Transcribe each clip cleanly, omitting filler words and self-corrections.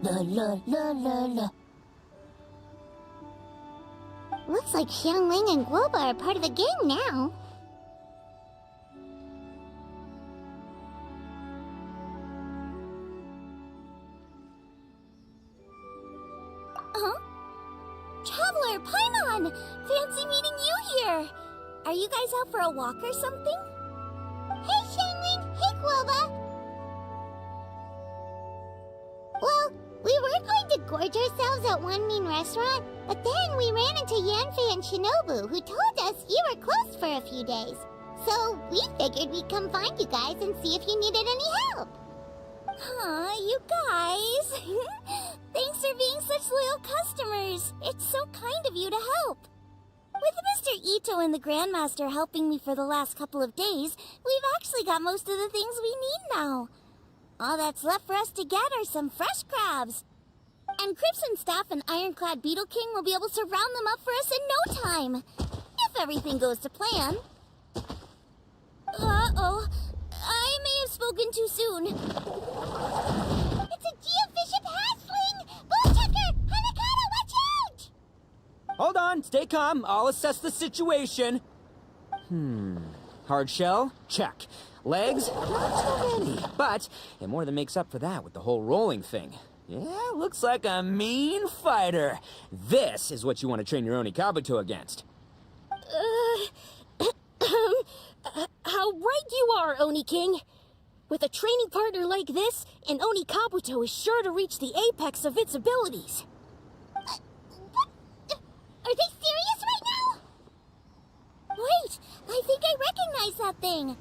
La la la la la. Looks like Xiangling and Guoba are part of the gang now. Huh? Traveler, Paimon! Fancy meeting you here! Are you guys out for a walk or something? Hey, Xiangling! Hey, Guoba! Well, we were going to gorge ourselves at one mean restaurant, but then we ran into Yanfei and Shinobu, who told us you were closed for a few days. So we figured we'd come find you guys and see if you needed any help. Aw, you guys. Thanks for being such loyal customers. It's so kind of you to help. With Mr. Ito and the Grandmaster helping me for the last couple of days, we've actually got most of the things we need now. All that's left for us to get are some fresh crabs. And Crimson Staff and Ironclad Beetle King will be able to round them up for us in no time. If everything goes to plan. Uh-oh. I may have spoken too soon. It's a Geobishop hatchling! Bullchecker! Hanakata, watch out! Hold on, stay calm. I'll assess the situation. Hard shell? Check. Legs? Not too many. But it more than makes up for that with the whole rolling thing. Yeah, looks like a mean fighter. This is what you want to train your Onikabuto against. How right you are, Oni King. With a training partner like this, an Oni Kabuto is sure to reach the apex of its abilities. Are they serious right now? Wait, I think I recognize that thing.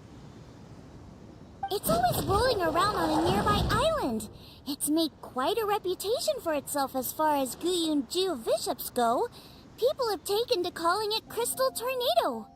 It's always rolling around on a nearby island. It's made quite a reputation for itself as far as Guyun Geobishops go. People have taken to calling it Crystal Tornado.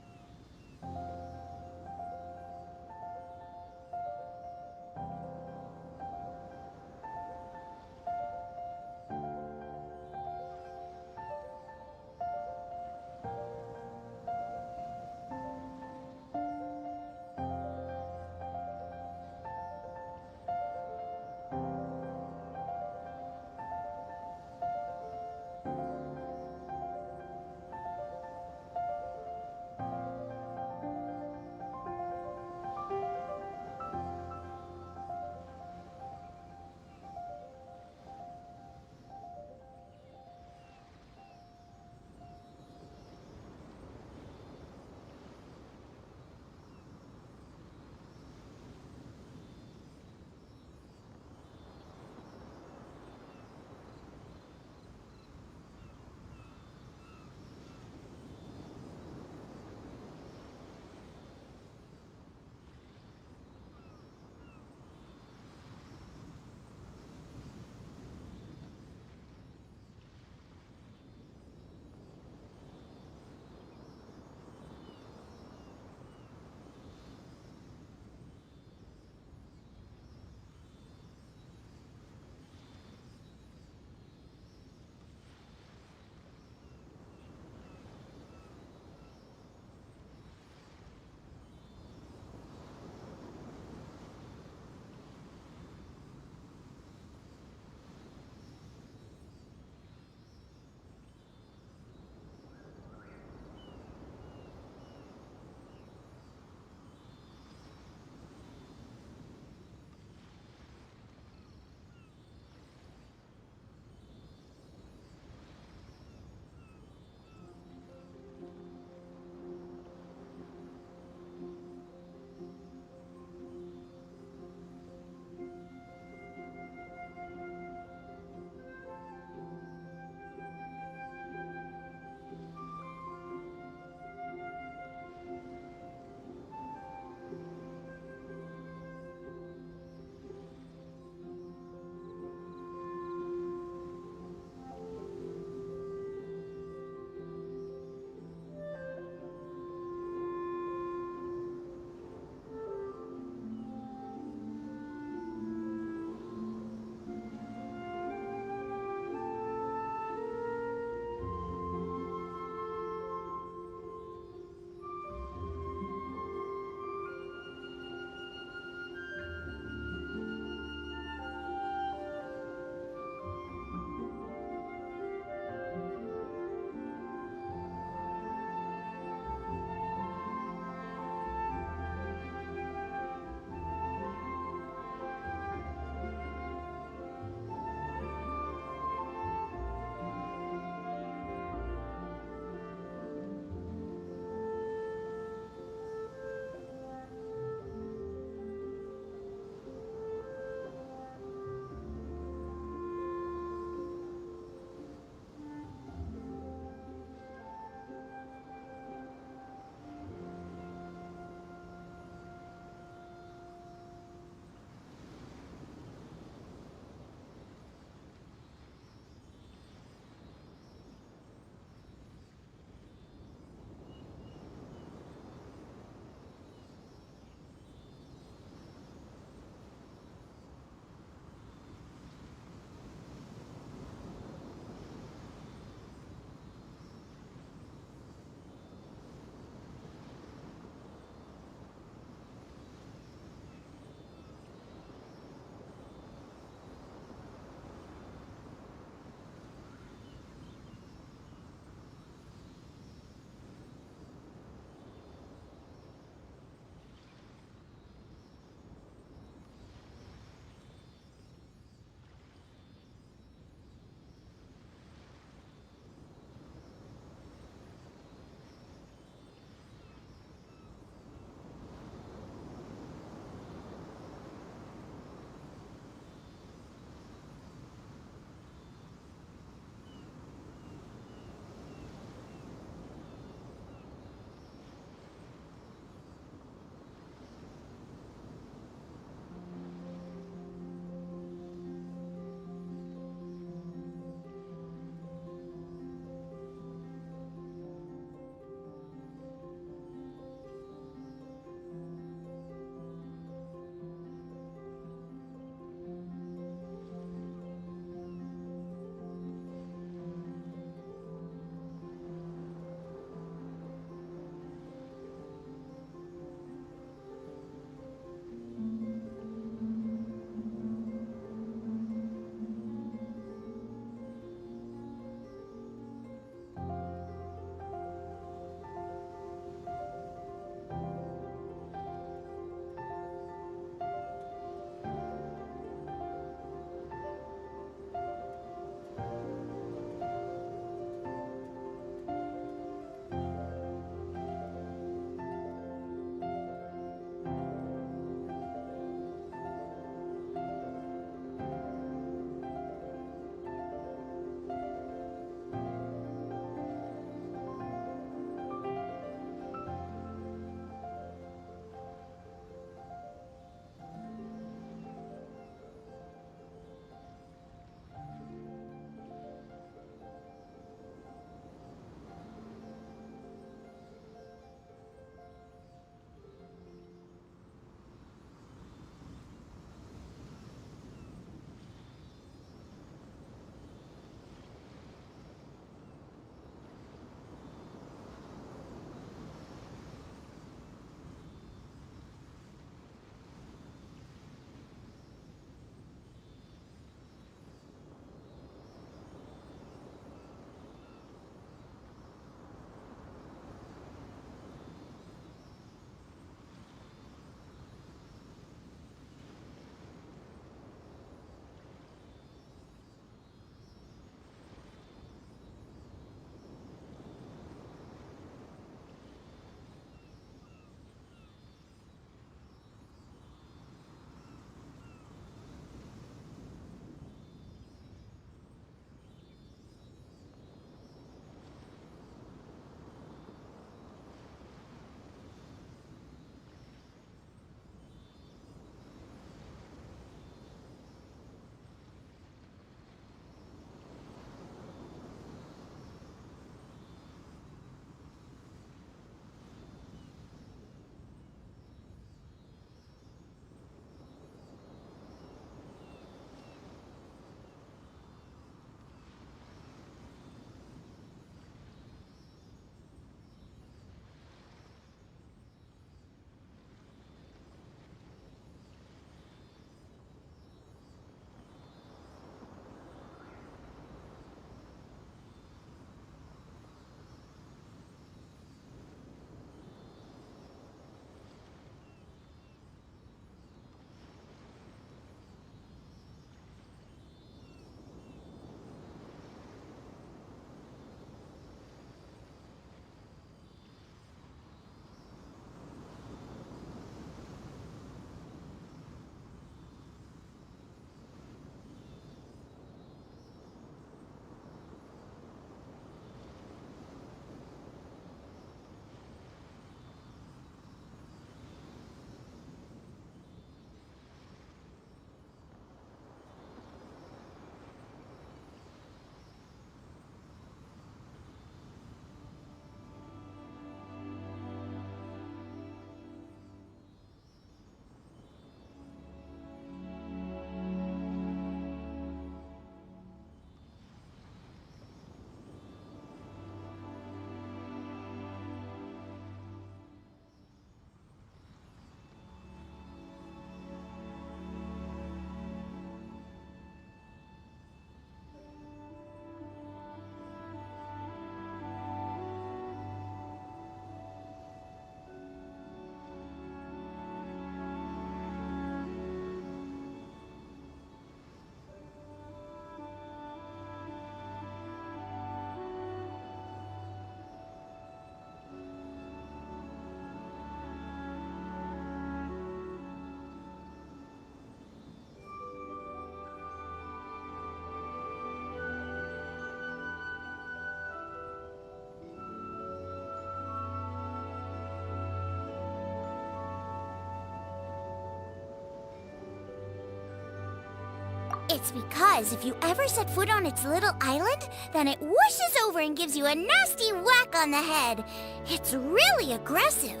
It's because if you ever set foot on its little island, then it whooshes over and gives you a nasty whack on the head. It's really aggressive.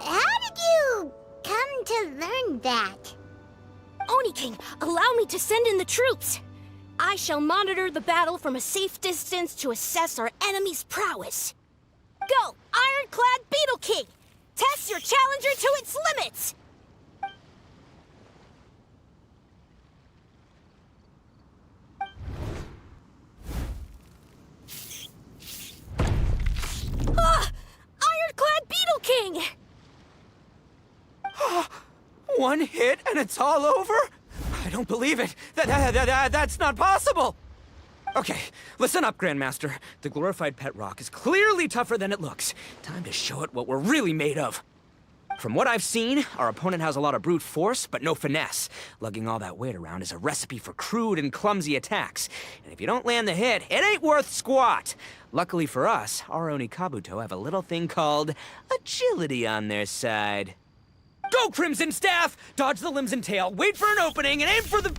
How did you come to learn that? Oni King, allow me to send in the troops. I shall monitor the battle from a safe distance to assess our enemy's prowess. Go, Ironclad Beetle King! Test your challenger to its limits! Ah! Ironclad Beetle King! One hit and it's all over? I don't believe it. That's not possible. Okay, listen up, Grandmaster. The glorified pet rock is clearly tougher than it looks. Time to show it what we're really made of. From what I've seen, our opponent has a lot of brute force, but no finesse. Lugging all that weight around is a recipe for crude and clumsy attacks. And if you don't land the hit, it ain't worth squat. Luckily for us, our Oni Kabuto have a little thing called agility on their side. Go, Crimson Staff! Dodge the limbs and tail, wait for an opening, and aim for the...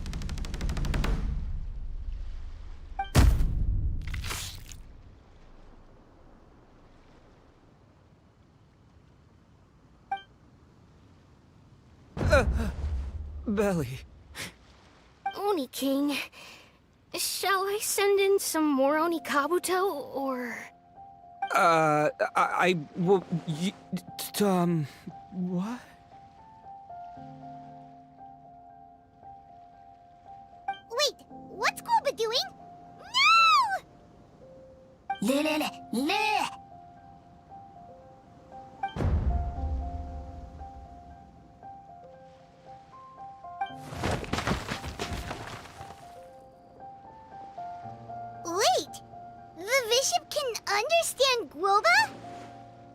belly. Oni King, shall I send in some more Oni Kabuto, or... What? Wait, what's Golba doing? No! Wait, the bishop can understand Golba?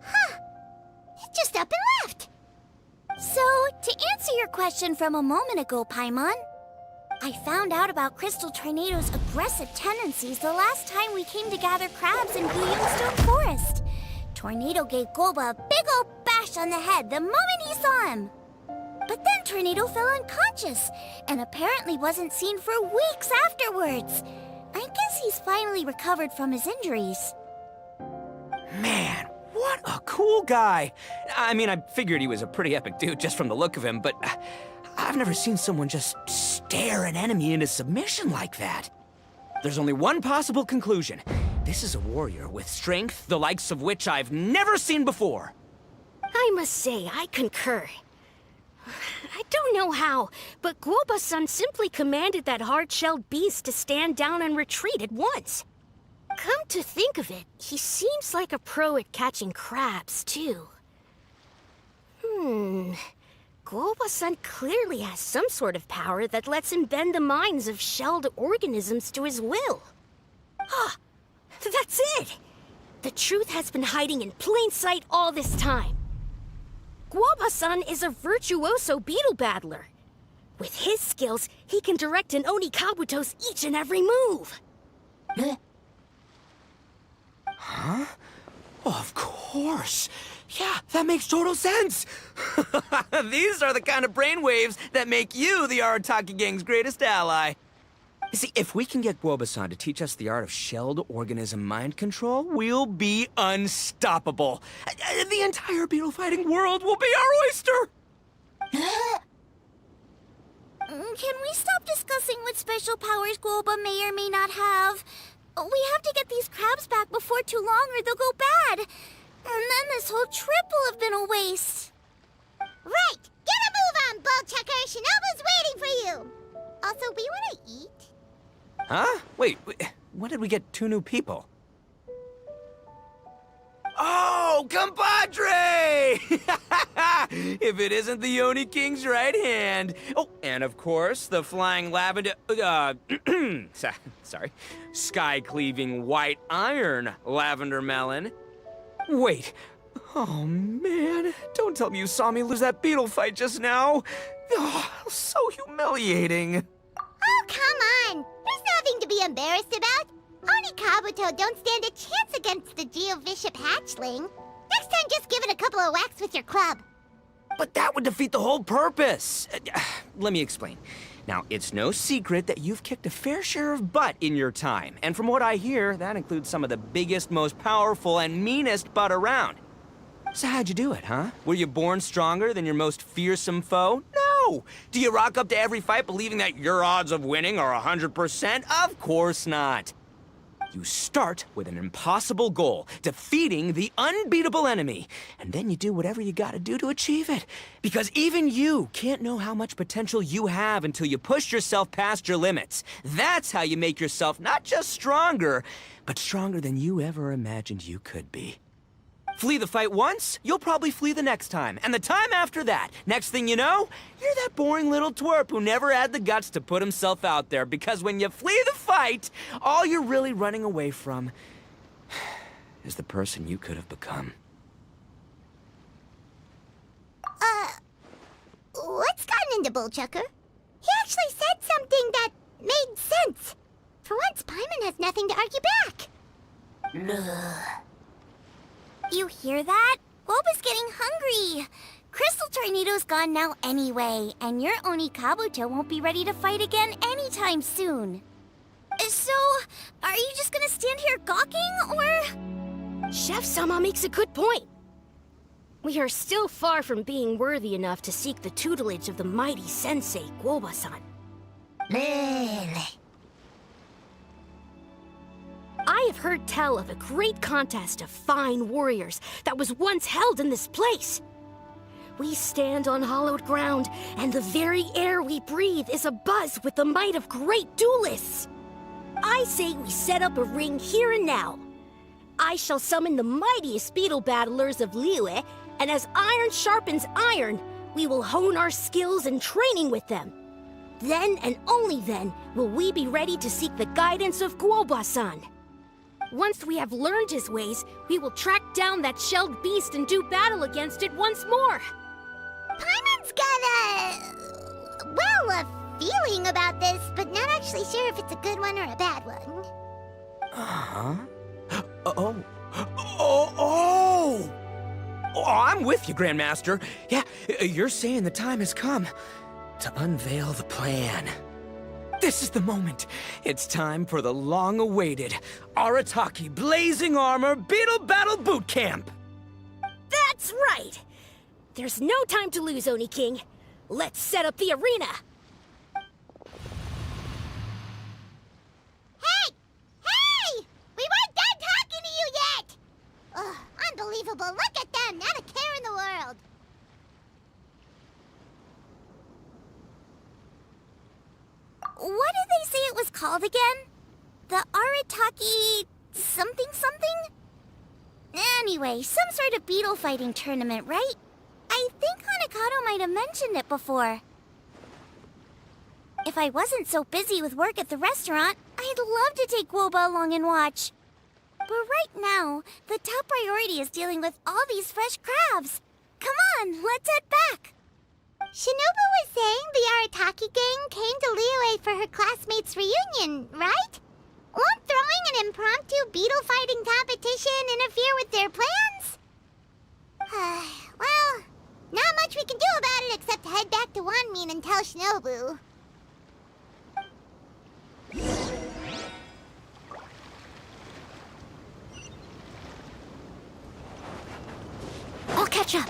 Huh, it just up and left. So, to answer your question from a moment ago, Paimon, I found out about Crystal Tornado's aggressive tendencies the last time we came to gather crabs in Stone Forest. Tornado gave Golba a big ol' bash on the head the moment he saw him. But then Tornado fell unconscious, and apparently wasn't seen for weeks afterwards. I guess he's finally recovered from his injuries. Man, what a cool guy. I mean, I figured he was a pretty epic dude just from the look of him, but I've never seen someone just stare an enemy into submission like that. There's only one possible conclusion. This is a warrior with strength, the likes of which I've never seen before. I must say, I concur. I don't know how, but Guoba-san simply commanded that hard-shelled beast to stand down and retreat at once. Come to think of it, he seems like a pro at catching crabs, too. Guoba-san clearly has some sort of power that lets him bend the minds of shelled organisms to his will. Ah, that's it! The truth has been hiding in plain sight all this time. Guoba-san is a virtuoso beetle battler. With his skills, he can direct an Oni Kabuto's each and every move. Huh? Oh, of course. Yeah, that makes total sense. These are the kind of brainwaves that make you the Arataki Gang's greatest ally. You see, if we can get Guoba-san to teach us the art of shelled organism mind control, we'll be unstoppable. The entire beetle fighting world will be our oyster! Can we stop discussing what special powers Golba may or may not have? We have to get these crabs back before too long or they'll go bad. And then this whole trip will have been a waste. Right! Get a move on, Ball Checker! Shinobu's waiting for you! Also, we want to eat? Huh? Wait, when did we get 2 new people? Oh, compadre! If it isn't the Oni King's right hand. Oh, and of course, the flying lavender... sorry. Sky-cleaving white iron lavender melon. Wait. Oh, man. Don't tell me you saw me lose that beetle fight just now. Oh, so humiliating. Oh, come on! There's nothing to be embarrassed about. Oni Kabuto don't stand a chance against the Geo-Bishop hatchling. Next time, just give it a couple of whacks with your club. But that would defeat the whole purpose. Let me explain. Now, it's no secret that you've kicked a fair share of butt in your time. And from what I hear, that includes some of the biggest, most powerful, and meanest butt around. So how'd you do it, huh? Were you born stronger than your most fearsome foe? No! Do you rock up to every fight believing that your odds of winning are 100%? Of course not. You start with an impossible goal, defeating the unbeatable enemy. And then you do whatever you gotta do to achieve it. Because even you can't know how much potential you have until you push yourself past your limits. That's how you make yourself not just stronger, but stronger than you ever imagined you could be. Flee the fight once, you'll probably flee the next time. And the time after that, next thing you know, you're that boring little twerp who never had the guts to put himself out there. Because when you flee the fight, all you're really running away from is the person you could have become. What's gotten into Bullchucker? He actually said something that made sense. For once, Paimon has nothing to argue back. You hear that? Boba's getting hungry. Crystal Tornado's gone now anyway, and your Oni Kabuto won't be ready to fight again anytime soon. So, are you just gonna stand here gawking, or...? Chef-sama makes a good point. We are still far from being worthy enough to seek the tutelage of the mighty sensei, Guoba-san. I have heard tell of a great contest of fine warriors that was once held in this place. We stand on hallowed ground, and the very air we breathe is abuzz with the might of great duelists. I say we set up a ring here and now. I shall summon the mightiest beetle battlers of Liyue, and as iron sharpens iron, we will hone our skills and training with them. Then and only then will we be ready to seek the guidance of Guoba-san. Once we have learned his ways, we will track down that shelled beast and do battle against it once more. Paimon's got a feeling about this, but not actually sure if it's a good one or a bad one. Uh-huh. Oh, I'm with you, Grandmaster. Yeah, you're saying the time has come to unveil the plan. This is the moment. It's time for the long-awaited Arataki Blazing Armor Beetle Battle Boot Camp. That's right! There's no time to lose, Oni King. Let's set up the arena. Hey! We weren't done talking to you yet! Ugh, unbelievable. Look at them, not a care in the world. What did they say it was called again? The Arataki... something? Anyway, some sort of beetle fighting tournament, right? I think Hanakato might have mentioned it before. If I wasn't so busy with work at the restaurant, I'd love to take Guoba along and watch. But right now, the top priority is dealing with all these fresh crabs. Come on, let's head back. Shinobu was saying the Arataki gang came to Liyue for her classmates' reunion, right? Won't throwing an impromptu beetle fighting competition interfere with their plans? Well, not much we can do about it except head back to Wanmin and tell Shinobu. I'll catch up.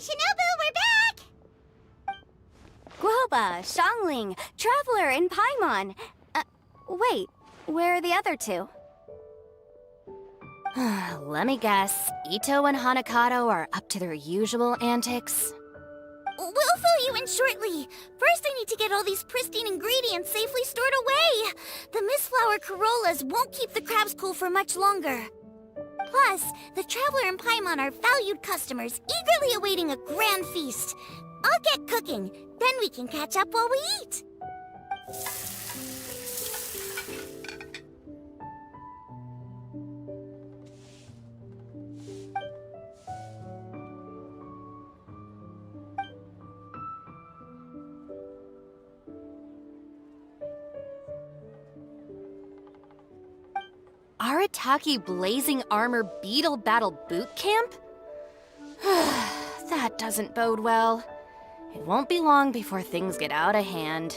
Shinobu, we're back! Guoba, Xiangling, Traveler, and Paimon. Wait, where are the other two? Let me guess. Ito and Hanakato are up to their usual antics. We'll fill you in shortly. First, I need to get all these pristine ingredients safely stored away. The mistflower corollas won't keep the crabs cool for much longer. Plus, the Traveler and Paimon are valued customers, eagerly awaiting a grand feast. I'll get cooking, then we can catch up while we eat. Arataki Blazing Armor Beetle Battle Boot Camp? That doesn't bode well. It won't be long before things get out of hand.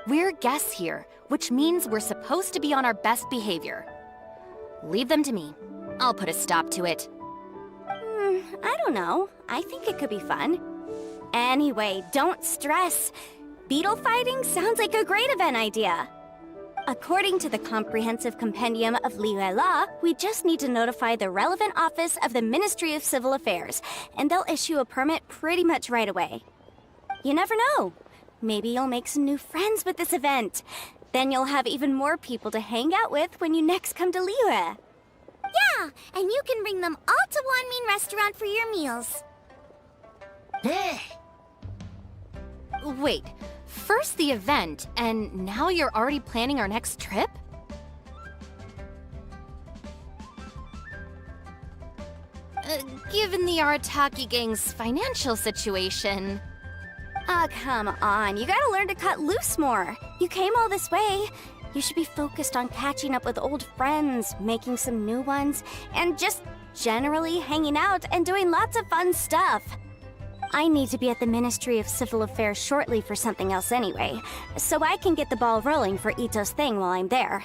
We're guests here, which means we're supposed to be on our best behavior. Leave them to me. I'll put a stop to it. I don't know. I think it could be fun. Anyway, don't stress. Beetle fighting sounds like a great event idea. According to the Comprehensive Compendium of Liyue Law, we just need to notify the relevant office of the Ministry of Civil Affairs, and they'll issue a permit pretty much right away. You never know. Maybe you'll make some new friends with this event. Then you'll have even more people to hang out with when you next come to Liyue. Yeah, and you can bring them all to Wanmin Restaurant for your meals. Wait, first the event, and now you're already planning our next trip? Given the Arataki gang's financial situation... Ah, come on. You gotta learn to cut loose more. You came all this way. You should be focused on catching up with old friends, making some new ones, and just generally hanging out and doing lots of fun stuff. I need to be at the Ministry of Civil Affairs shortly for something else anyway, so I can get the ball rolling for Ito's thing while I'm there.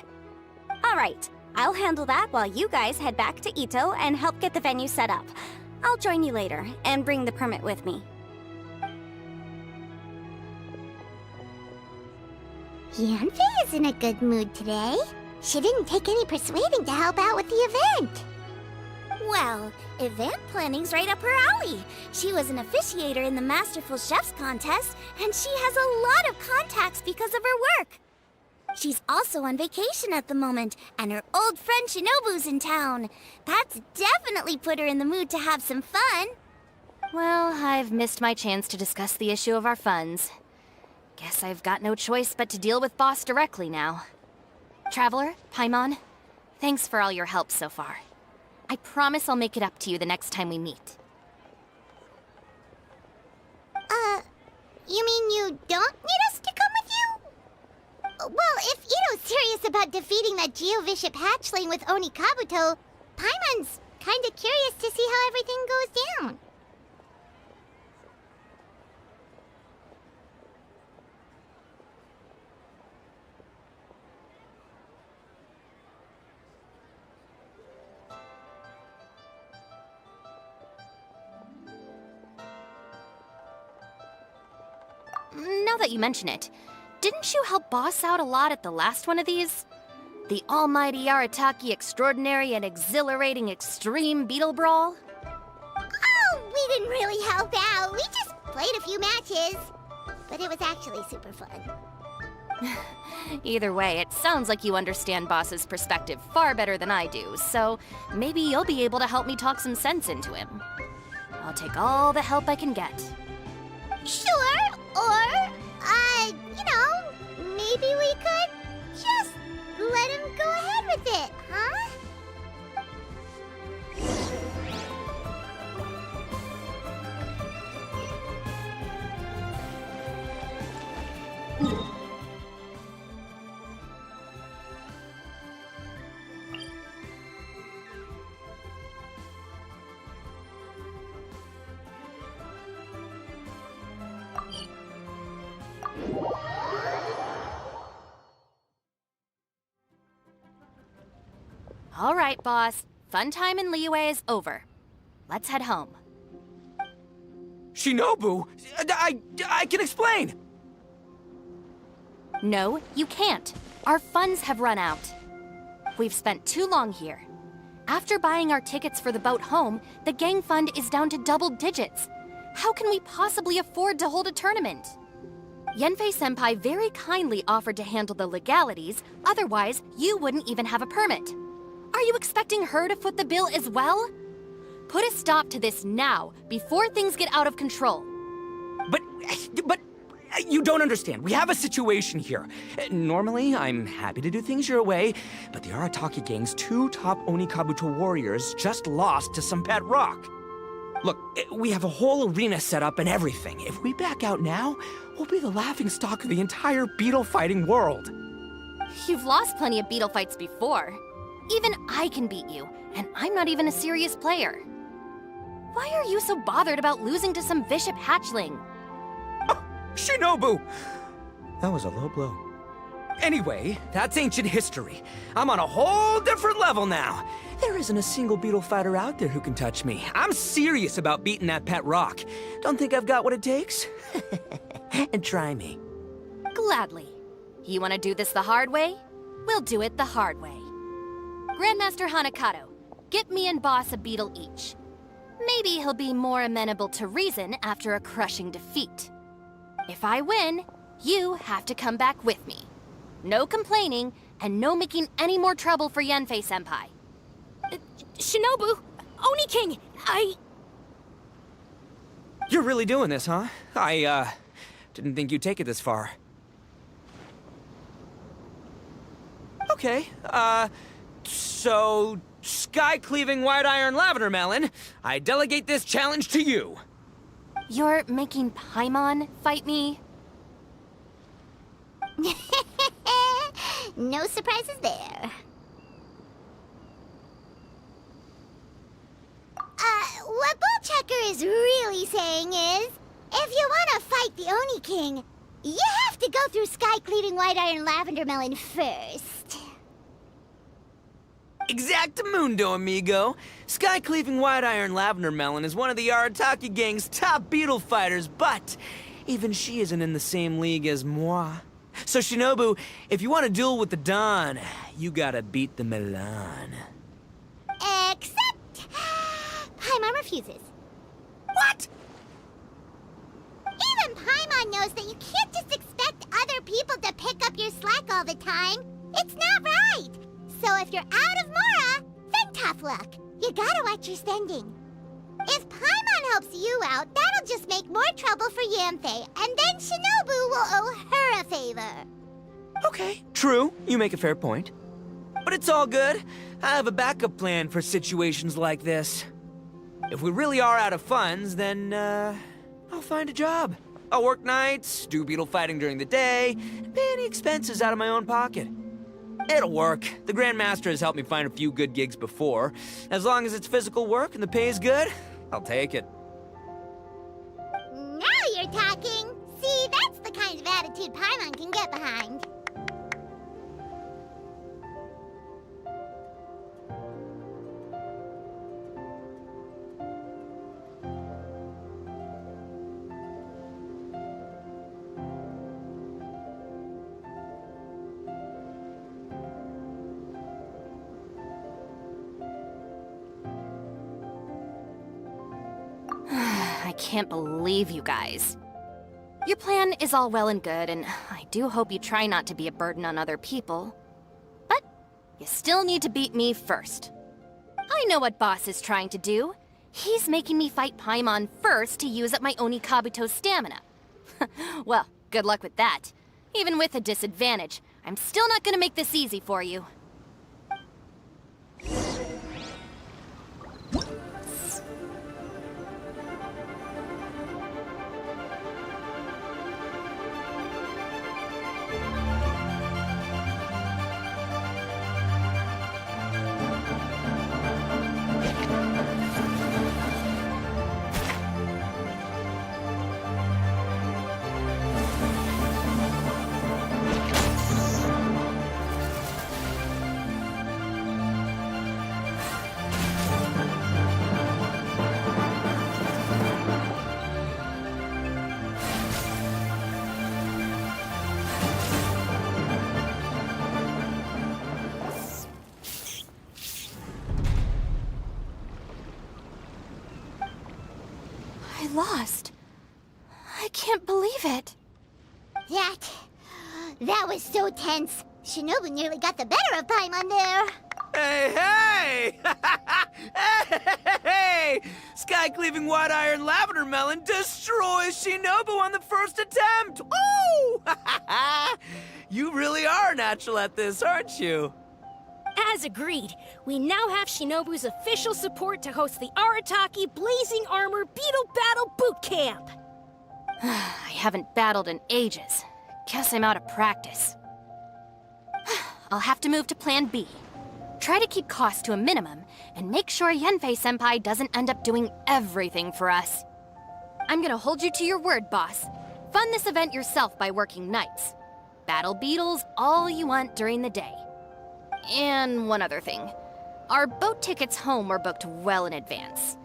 Alright, I'll handle that while you guys head back to Ito and help get the venue set up. I'll join you later, and bring the permit with me. Yanfei is in a good mood today. She didn't take any persuading to help out with the event. Well, event planning's right up her alley. She was an officiator in the Masterful Chefs contest, and she has a lot of contacts because of her work. She's also on vacation at the moment, and her old friend Shinobu's in town. That's definitely put her in the mood to have some fun. Well, I've missed my chance to discuss the issue of our funds. Guess I've got no choice but to deal with Boss directly now. Traveler, Paimon, thanks for all your help so far. I promise I'll make it up to you the next time we meet. You mean you don't need us to come with you? Well, if Ito's serious about defeating that Geovishap hatchling with Oni Kabuto, Paimon's kinda curious to see how everything goes down. Now that you mention it, didn't you help Boss out a lot at the last one of these? The almighty Arataki Extraordinary and Exhilarating Extreme Beetle Brawl? Oh, we didn't really help out. We just played a few matches. But it was actually super fun. Either way, it sounds like you understand Boss's perspective far better than I do, so maybe you'll be able to help me talk some sense into him. I'll take all the help I can get. Sure, or, maybe we could just let him go ahead with it, huh? All right, Boss. Fun time in Liyue is over. Let's head home. Shinobu, I can explain. No, you can't. Our funds have run out. We've spent too long here. After buying our tickets for the boat home, the gang fund is down to double digits. How can we possibly afford to hold a tournament? Yanfei-senpai very kindly offered to handle the legalities, otherwise you wouldn't even have a permit. Are you expecting her to foot the bill as well? Put a stop to this now, before things get out of control. But you don't understand. We have a situation here. Normally, I'm happy to do things your way, but the Arataki gang's 2 top Onikabuto warriors just lost to some pet rock. Look, we have a whole arena set up and everything. If we back out now, we'll be the laughingstock of the entire beetle fighting world. You've lost plenty of beetle fights before. Even I can beat you, and I'm not even a serious player. Why are you so bothered about losing to some bishop hatchling? Oh, Shinobu! That was a low blow. Anyway, that's ancient history. I'm on a whole different level now. There isn't a single beetle fighter out there who can touch me. I'm serious about beating that pet rock. Don't think I've got what it takes? And try me. Gladly. You want to do this the hard way? We'll do it the hard way. Grandmaster Hanakato, get me and Boss a beetle each. Maybe he'll be more amenable to reason after a crushing defeat. If I win, you have to come back with me. No complaining, and no making any more trouble for Yanfei-senpai. Shinobu, Oni King, You're really doing this, huh? I didn't think you'd take it this far. Okay, so, sky-cleaving white-iron lavender melon, I delegate this challenge to you. You're making Paimon fight me? No surprises there. What Bullchecker is really saying is, if you want to fight the Oni King, you have to go through sky-cleaving white-iron lavender melon first. Exactamundo, amigo. Sky-cleaving white-iron lavender melon is one of the Arataki gang's top beetle fighters, but even she isn't in the same league as moi. So, Shinobu, if you want to duel with the Don, you gotta beat the Milan. Except... Paimon refuses. What? Even Paimon knows that you can't just expect other people to pick up your slack all the time. It's not right. So if you're out of Mora, then tough luck. You gotta watch your spending. If Paimon helps you out, that'll just make more trouble for Yanfei, and then Shinobu will owe her a favor. Okay, true. You make a fair point. But it's all good. I have a backup plan for situations like this. If we really are out of funds, then, I'll find a job. I'll work nights, do beetle fighting during the day, and pay any expenses out of my own pocket. It'll work. The Grandmaster has helped me find a few good gigs before. As long as it's physical work and the pay is good, I'll take it. Now you're talking. See, that's the kind of attitude Paimon can get behind. I can't believe you guys. Your plan is all well and good, and I do hope you try not to be a burden on other people. But you still need to beat me first. I know what Boss is trying to do. He's making me fight Paimon first to use up my Oni Kabuto's stamina. Well, good luck with that. Even with a disadvantage, I'm still not gonna make this easy for you. I lost. I can't believe it. That was so tense. Shinobu nearly got the better of Paimon there. Hey! Hey! Sky-cleaving white-iron lavender melon destroys Shinobu on the first attempt! Ooh! You really are natural at this, aren't you? As agreed, we now have Shinobu's official support to host the Arataki Blazing Armor Beetle Battle Boot Camp. I haven't battled in ages. Guess I'm out of practice. I'll have to move to Plan B. try to keep costs to a minimum, and make sure Yanfei-senpai doesn't end up doing everything for us. I'm gonna hold you to your word, boss. Fund this event yourself by working nights. Battle beetles all you want during the day. And one other thing. Our boat tickets home were booked well in advance.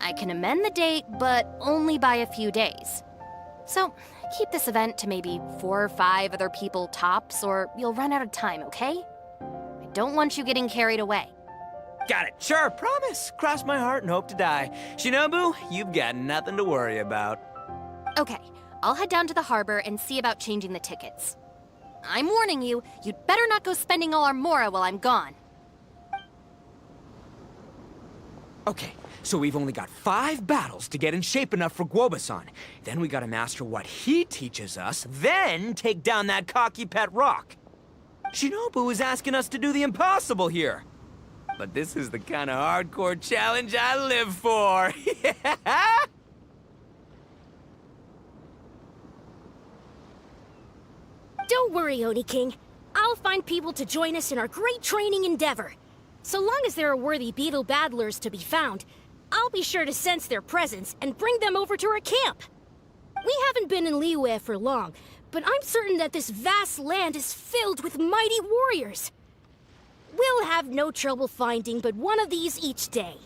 I can amend the date, but only by a few days. So, keep this event to maybe 4 or 5 other people tops, or you'll run out of time, okay? I don't want you getting carried away. Got it. Sure, promise. Cross my heart and hope to die. Shinobu, you've got nothing to worry about. Okay, I'll head down to the harbor and see about changing the tickets. I'm warning you, you'd better not go spending all our mora while I'm gone. Okay, so we've only got 5 battles to get in shape enough for Guoba-san. Then we gotta master what he teaches us, then take down that cocky pet rock. Shinobu is asking us to do the impossible here. But this is the kind of hardcore challenge I live for. Don't worry, Oni King. I'll find people to join us in our great training endeavor. So long as there are worthy beetle battlers to be found, I'll be sure to sense their presence and bring them over to our camp. We haven't been in Liyue for long, but I'm certain that this vast land is filled with mighty warriors. We'll have no trouble finding but one of these each day.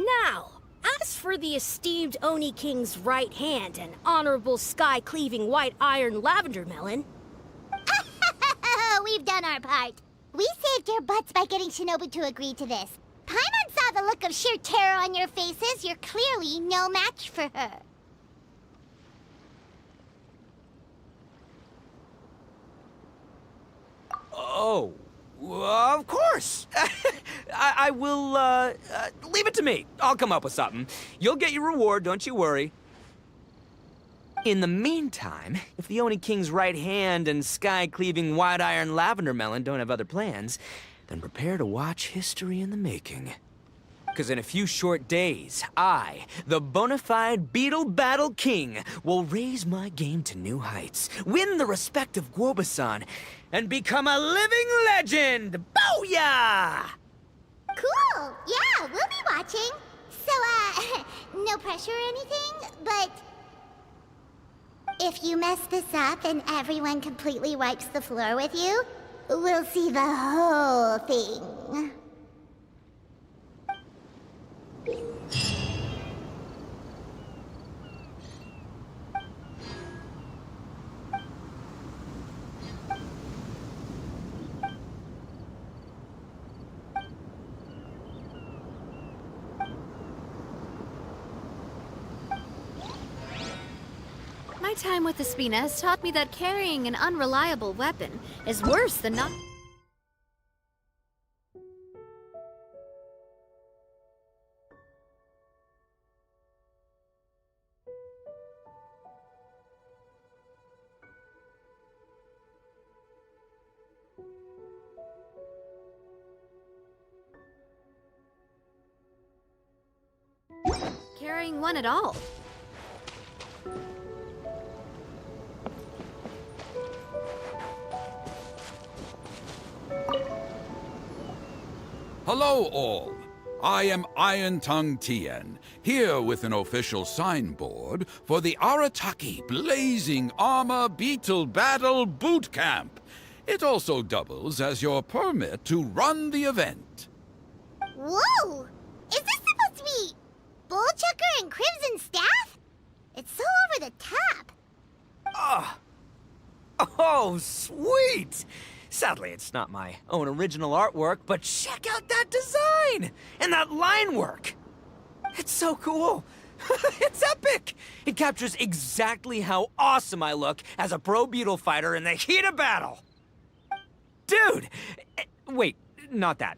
Now, as for the esteemed Oni King's right hand and honorable sky-cleaving white iron lavender melon... We've done our part. We saved your butts by getting Shinobu to agree to this. Paimon saw the look of sheer terror on your faces. You're clearly no match for her. Oh, of course. I will, leave it to me. I'll come up with something. You'll get your reward, don't you worry. In the meantime, if the Oni King's right hand and sky-cleaving white iron lavender melon don't have other plans, then prepare to watch history in the making. Because in a few short days, I, the bona fide Beetle Battle King, will raise my game to new heights, win the respect of Guoba-san, and become a living legend! Booyah! Cool. Yeah, we'll be watching. So, no pressure or anything, but... if you mess this up and everyone completely wipes the floor with you, we'll see the whole thing. My time with Espina has taught me that carrying an unreliable weapon is worse than not. Carrying one at all. Hello all. I am Iron Tongue Tien, here with an official signboard for the Arataki Blazing Armor Beetle Battle Boot Camp. It also doubles as your permit to run the event. Whoa! Is this supposed to be Bullchucker and Crimson Staff? It's so over the top. Oh, sweet! Sadly, it's not my own original artwork, but check out that design! And that line work! It's so cool! It's epic! It captures exactly how awesome I look as a pro beetle fighter in the heat of battle! Dude! Wait, not that.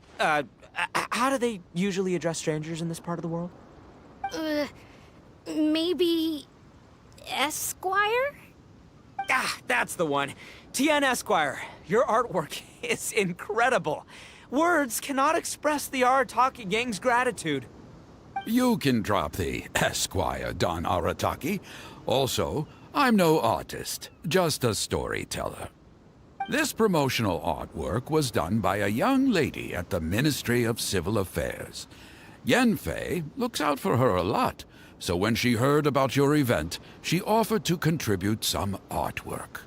How do they usually address strangers in this part of the world? Maybe... Esquire? Ah, that's the one. Tien Esquire, your artwork is incredible. Words cannot express the Arataki gang's gratitude. You can drop the Esquire, Don Arataki. Also, I'm no artist, just a storyteller. This promotional artwork was done by a young lady at the Ministry of Civil Affairs. Yanfei looks out for her a lot, so when she heard about your event, she offered to contribute some artwork.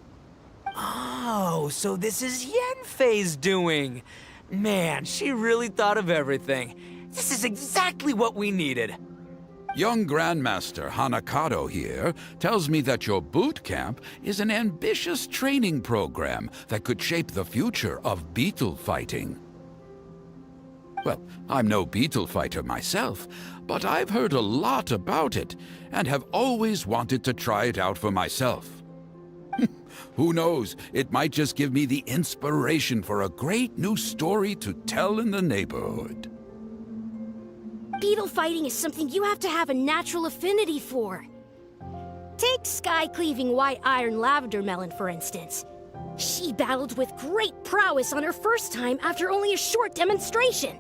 Oh, so this is Yanfei's doing. Man, she really thought of everything. This is exactly what we needed. Young Grandmaster Hanakado here tells me that your boot camp is an ambitious training program that could shape the future of beetle fighting. Well, I'm no beetle fighter myself, but I've heard a lot about it and have always wanted to try it out for myself. Who knows, it might just give me the inspiration for a great new story to tell in the neighborhood. Beetle fighting is something you have to have a natural affinity for. Take sky-cleaving white iron lavender melon, for instance. She battled with great prowess on her first time after only a short demonstration.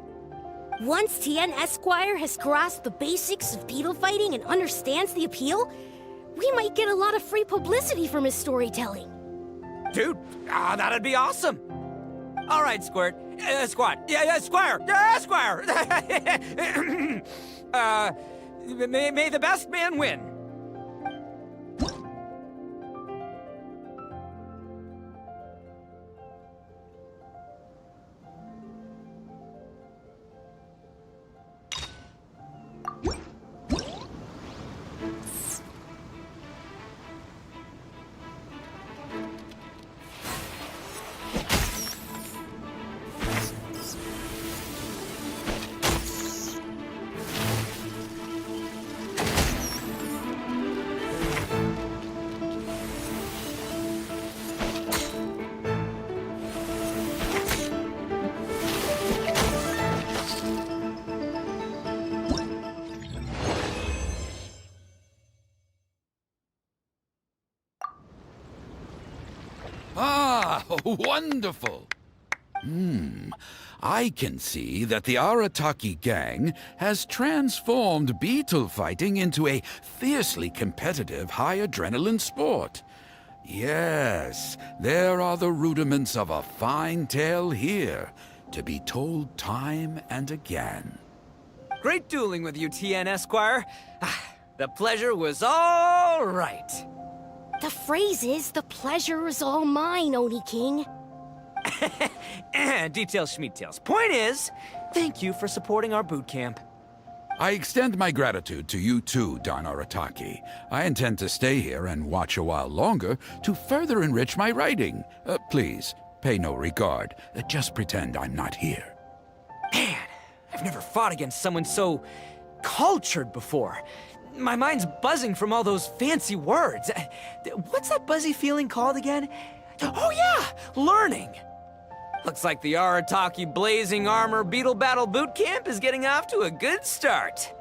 Once Tien Esquire has grasped the basics of beetle fighting and understands the appeal, we might get a lot of free publicity from his storytelling. Dude, that'd be awesome. All right, Squirt. Squad. Yeah, Squire. Yeah, Squire. May the best man win. Ah, wonderful! I can see that the Arataki gang has transformed beetle fighting into a fiercely competitive high-adrenaline sport. Yes, there are the rudiments of a fine tale here, to be told time and again. Great dueling with you, Tien Esquire. The pleasure was all right. The phrase is, the pleasure is all mine, Oni King. Details, schmeetails. Point is, thank you for supporting our boot camp. I extend my gratitude to you too, Don Arataki. I intend to stay here and watch a while longer to further enrich my writing. Please, pay no regard. Just pretend I'm not here. Man, I've never fought against someone so cultured before. My mind's buzzing from all those fancy words. What's that buzzy feeling called again? Oh yeah, learning. Looks like the Arataki Blazing Armor Beetle Battle Boot Camp is getting off to a good start.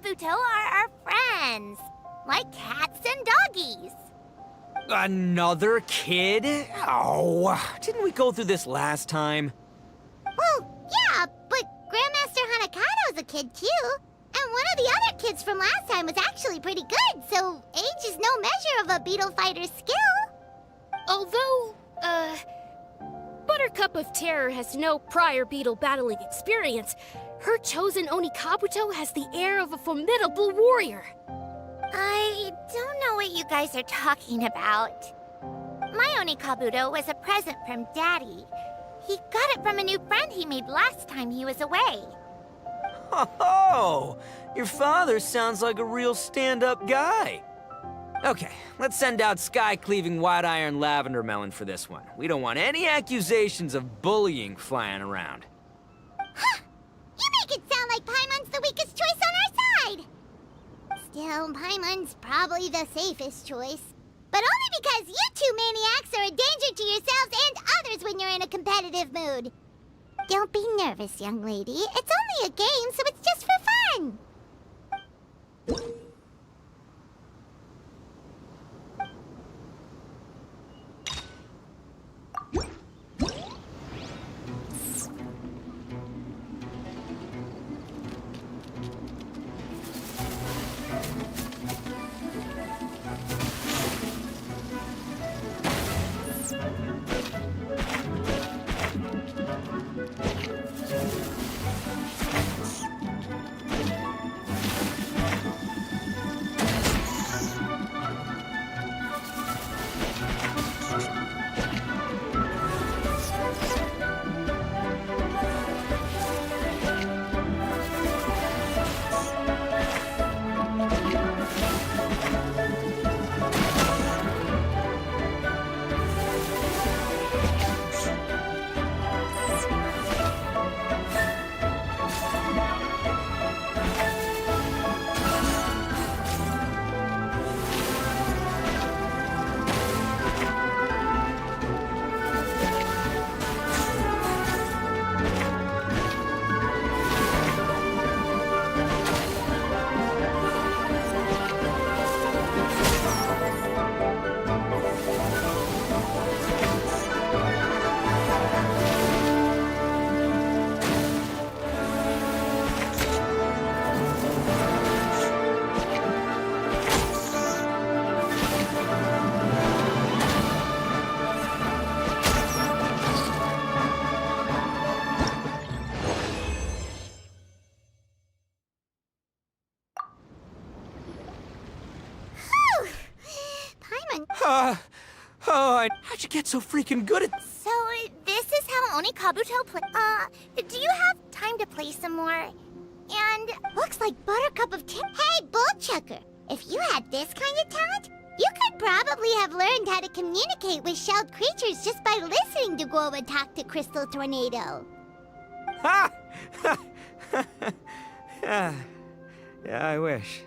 Kabuto are our friends, like cats and doggies. Another kid? Oh, didn't we go through this last time? Well, yeah, but Grandmaster Hanakado's a kid too. And one of the other kids from last time was actually pretty good, so age is no measure of a beetle fighter's skill. Although, Buttercup of Terror has no prior beetle battling experience, her chosen Oni Kabuto has the air of a formidable warrior. I don't know what you guys are talking about. My Oni Kabuto was a present from Daddy. He got it from a new friend he made last time he was away. Oh, your father sounds like a real stand-up guy. Okay, let's send out Sky-Cleaving White Iron Lavender Melon for this one. We don't want any accusations of bullying flying around. Huh! You make it sound like Paimon's the weakest choice on our side! Still, Paimon's probably the safest choice. But only because you two maniacs are a danger to yourselves and others when you're in a competitive mood. Don't be nervous, young lady. It's only a game, so it's just for fun. How'd you get so freaking good at... So, this is how Oni Kabuto play. Do you have time to play some more? And Looks like Buttercup of Hey, Bullchucker! If you had this kind of talent, you could probably have learned how to communicate with shelled creatures just by listening to Guoba talk to Crystal Tornado. Ha! Yeah, I wish.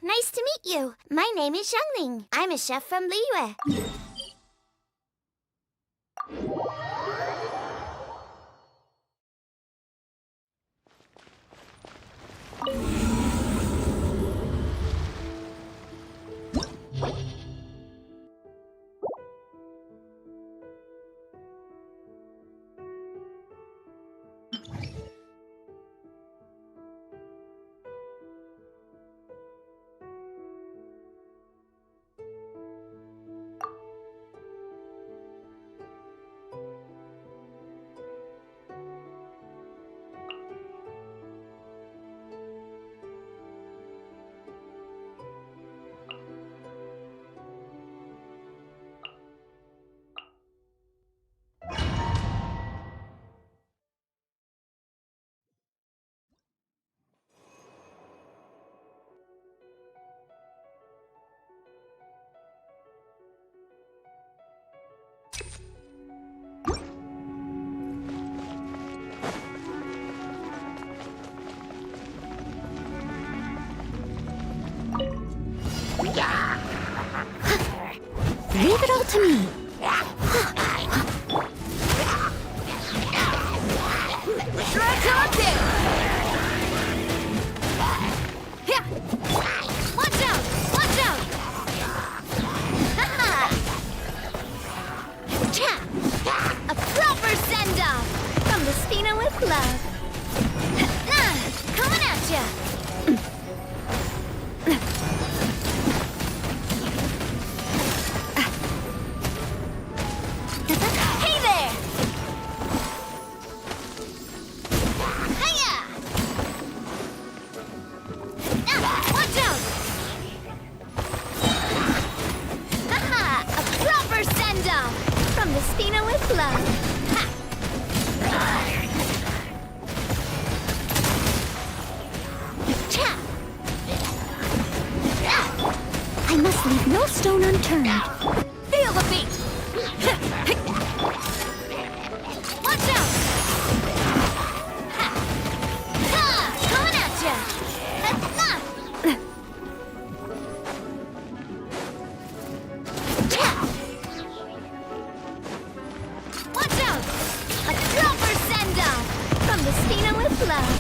Nice to meet you. My name is Xiangling. I'm a chef from Liyue. Leave it all to me. Watch out! Watch out! A proper send-off from the Spina with love. Coming at ya! Hey there! Hiya! Watch out! A proper send-off from the Spina with love. I must leave no stone unturned. Feel the beat! Watch out! Coming at ya! Watch out! A proper send-off from the Spina with love.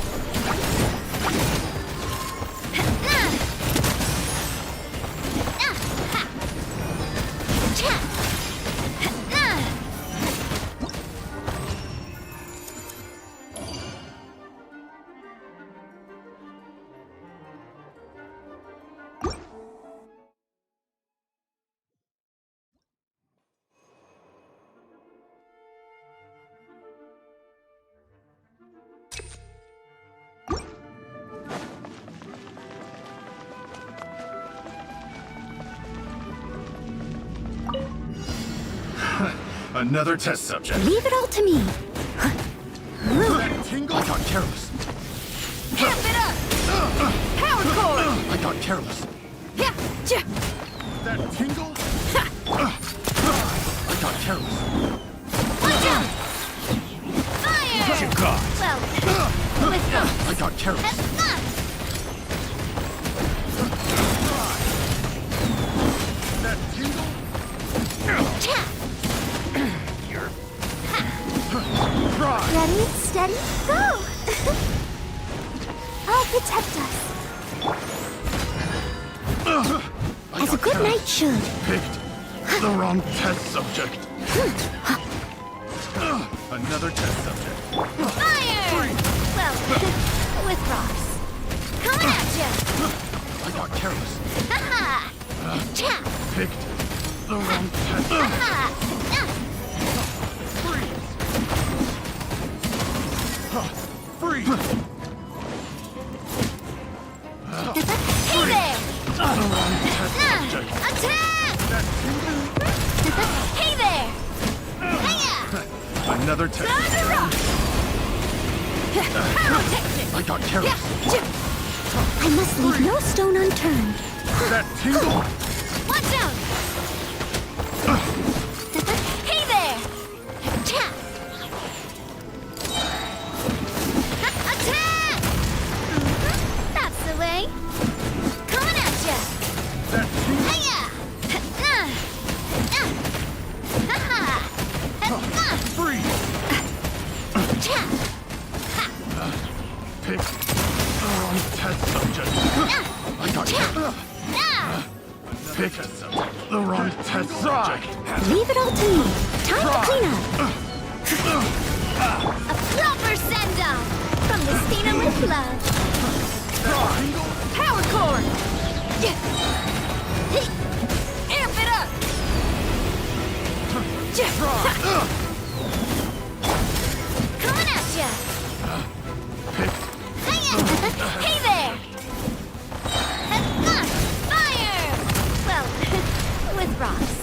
Another test subject. Leave it all to me. That tingle? I got careless. Amp it up! Power core! I got got careless. Yeah, ja. That tingle? I got careless. Watch out! Fire! What you got? Well, with I got careless. That tingle? Right. Ready, steady, go! I'll protect us. As a good knight should. Picked the wrong test subject. Another test subject. fire! Well, with rocks. Coming at ya! I got careless. Ha-ha! Cha! Picked the wrong test subject. Ha-ha! Freeze! Hey there! The wrong test subject. Attack! That Hey there! Hiya! tingle? Another test. Thunder rock! Pyrotechnic! I got careless. I must leave no stone unturned. That tingle? Watch out! Hey there! Cha! Attack! That's the way. Coming at ya! That tingle? Hiya! Ha-ha! Freeze! Cha! Pick the wrong test subject. I got careless. Pick the wrong test subject. Leave it all to me. Time to clean up. A proper send-off from the Stina with love. Power core! Amp it up! Coming at ya! Hey there! Fire! Well, with rocks.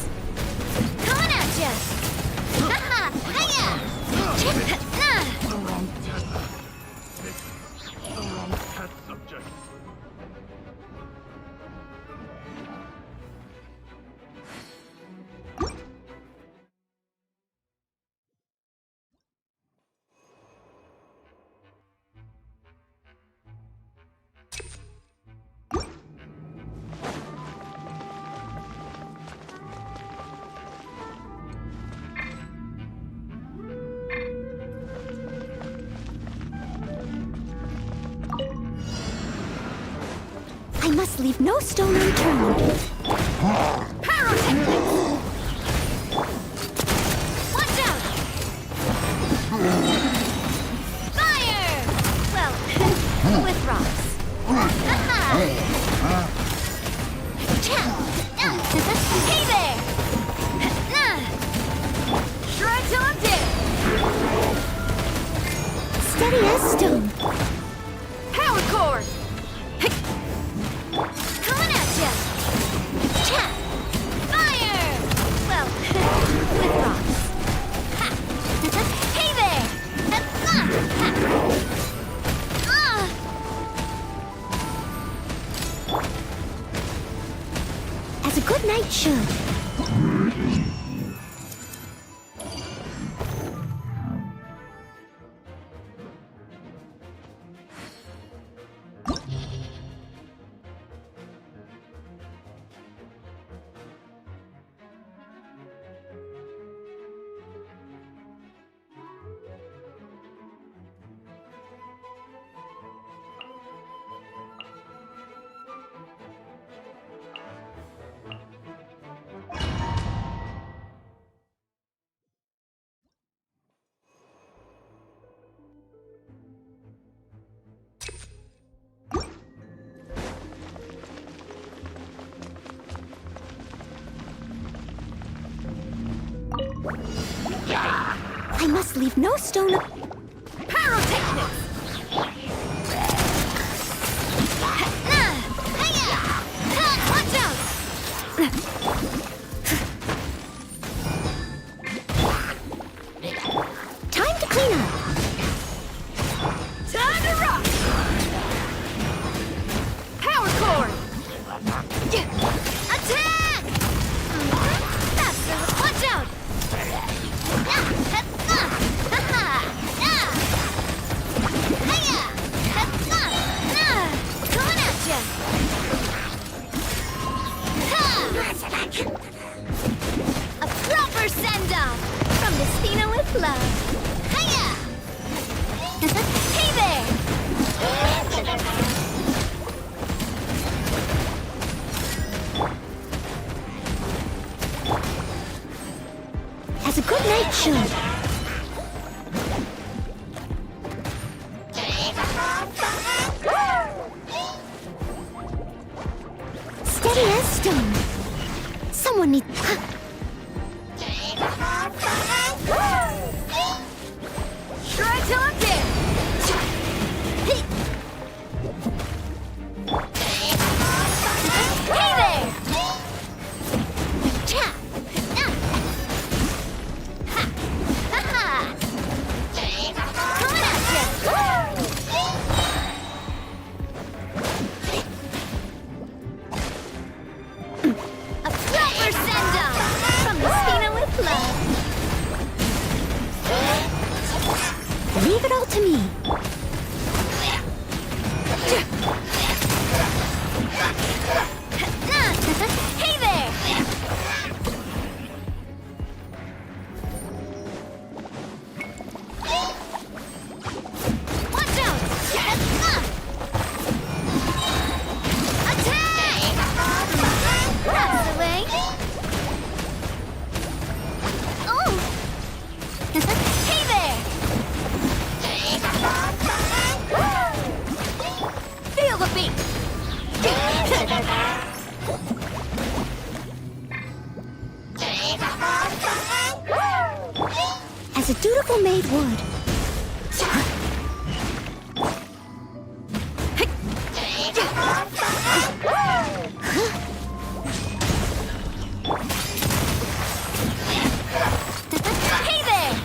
Coming at ya! Hiya! The wrong test. Pick the wrong test subject. I must leave no stone unturned. Pyrotechnic! Watch out! Fire! Well, with rocks. Ha-ha! Cha! Hey there! Shreds on deck! Steady as stone. Power core! Coming at ya! Cha! Fire! Well, with rocks. Ha! Hey there! Ha! As a good knight should. I must leave no stone. Pyrotechnic! Watch out! Time to clean up. Time to rock! Power core! should. Steady as stone. Someone needs... Try till I'm dead! Hey there! Cha! Ha! Ha ha! Coming at ya! A proper send-off from the Spina with love. Leave it all to me. Hey there! Watch out! Attack! That's the way. Oh! Hey there! Feel the beat! As a dutiful maid would. Hey there!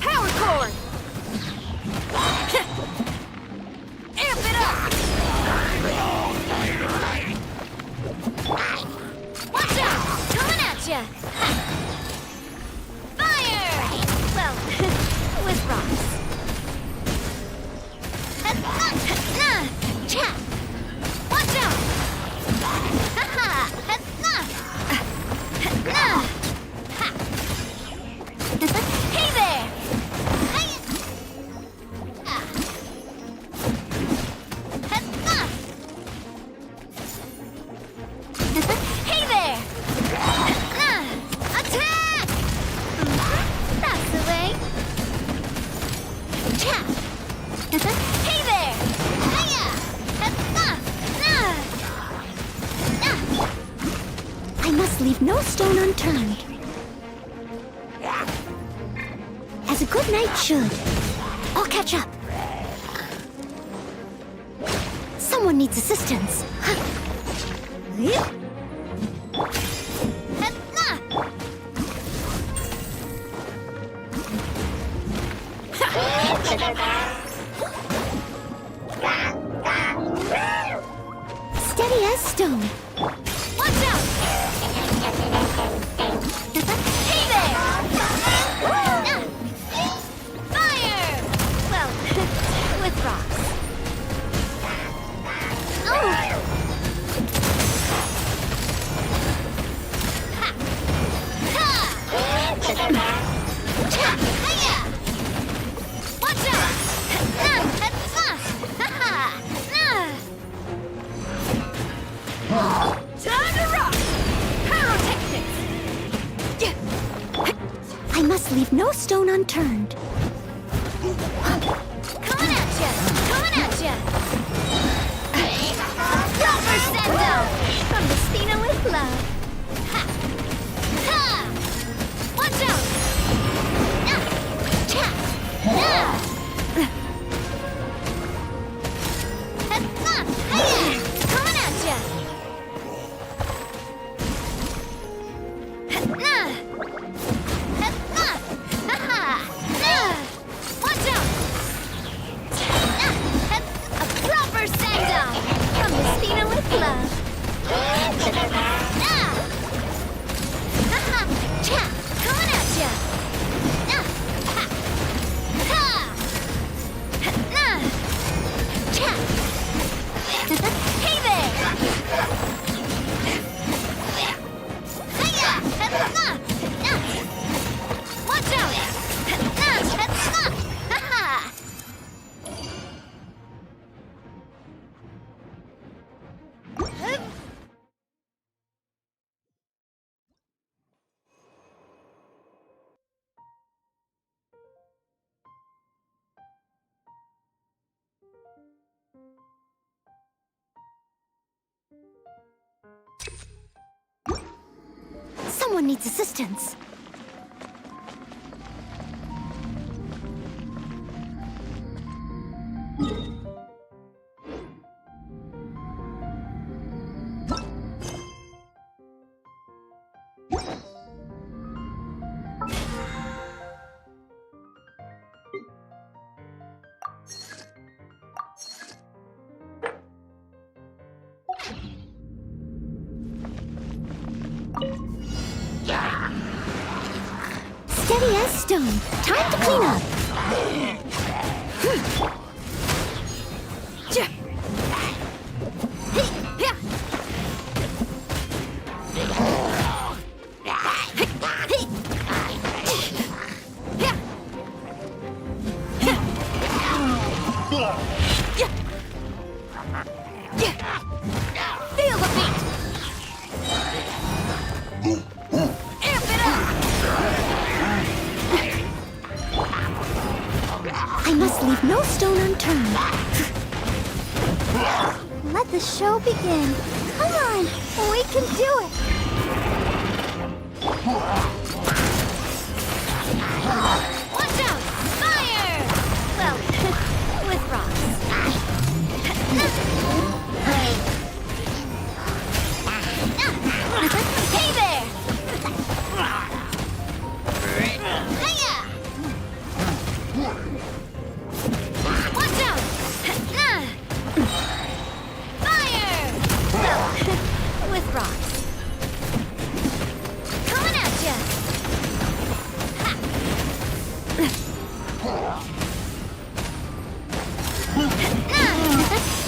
Power cord! Amp it up! Watch out! Coming at ya! Fire! Well, with rocks. Cha! Watch out! Ha-ha! Hey there! Hey there! Attack! That's the way. Cha! Hey there! I must leave no stone unturned. As a good knight should. I'll catch up. Someone needs assistance. Steady as stone. Watch out! Hey there! Fire! Well, with rocks. Oh! Ha! Ha! Cha! Hiya! Watch out! Time to rock! Pyrotechnics! I must leave no stone unturned. Coming at ya! Coming at ya! Proper send-off from the Spina with love. Ha! Ha! Watch out! Cha! Coming at ya! someone needs assistance. Steady as stone. Time to clean up. Feel the beat. Amp it up. I must leave no stone unturned. Let the show begin. Come on, we can do it. Watch out! Fire! Well, with rocks. Hey there! Hiya! Watch out! Fire! Well, with rocks. Coming at ya!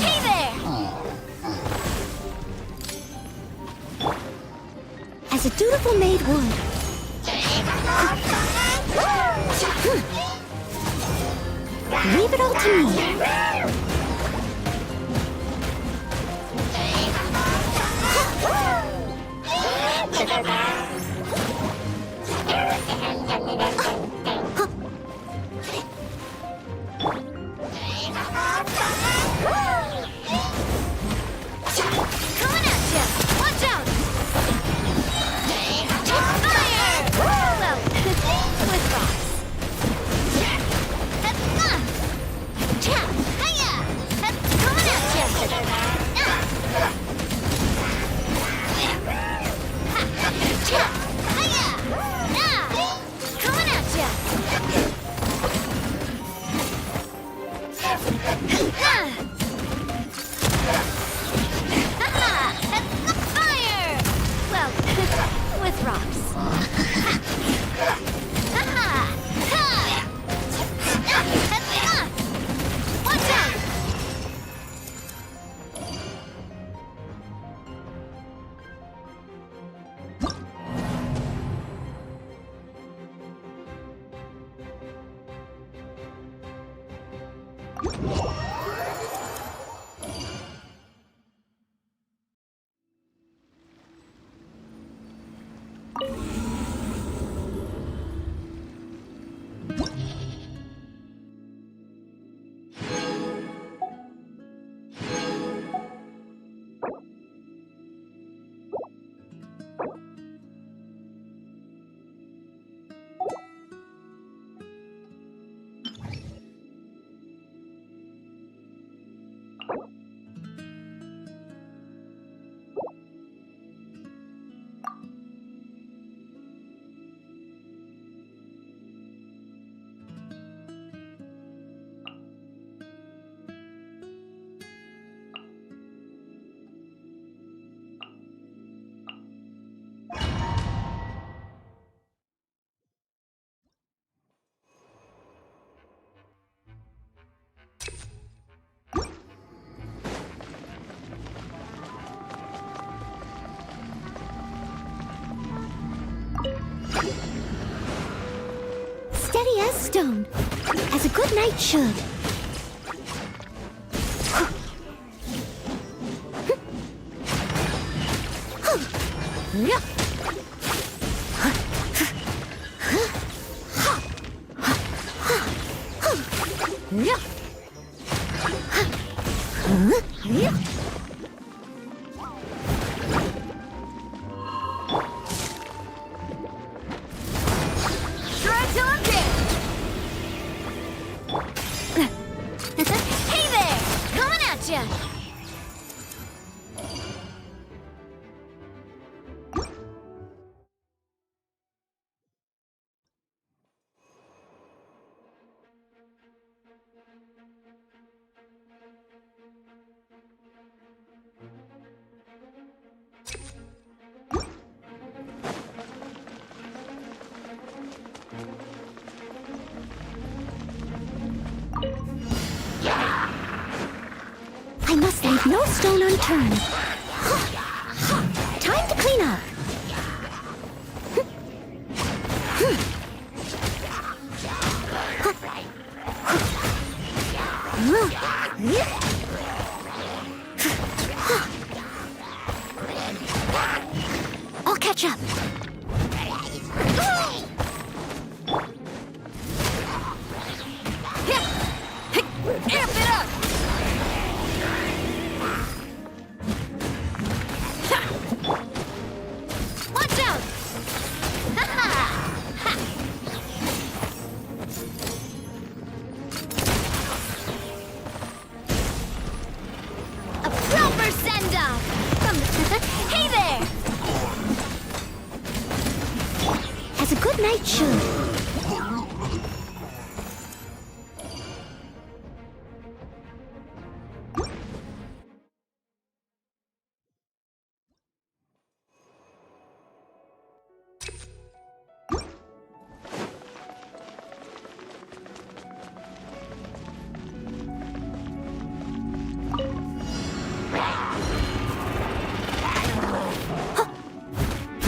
Hey there! As a dutiful maid would. Leave it all to me. Coming at ya! Watch out! Fire! Well, with rocks. Coming at ya! Coming at ya! Fire! Well, with rocks. Watch out! Steady as stone, as a good knight should. I must leave no stone unturned. Time to clean up. I'll catch up. Amp it up! Watch out! A proper send-off! Hey there! As a good night should.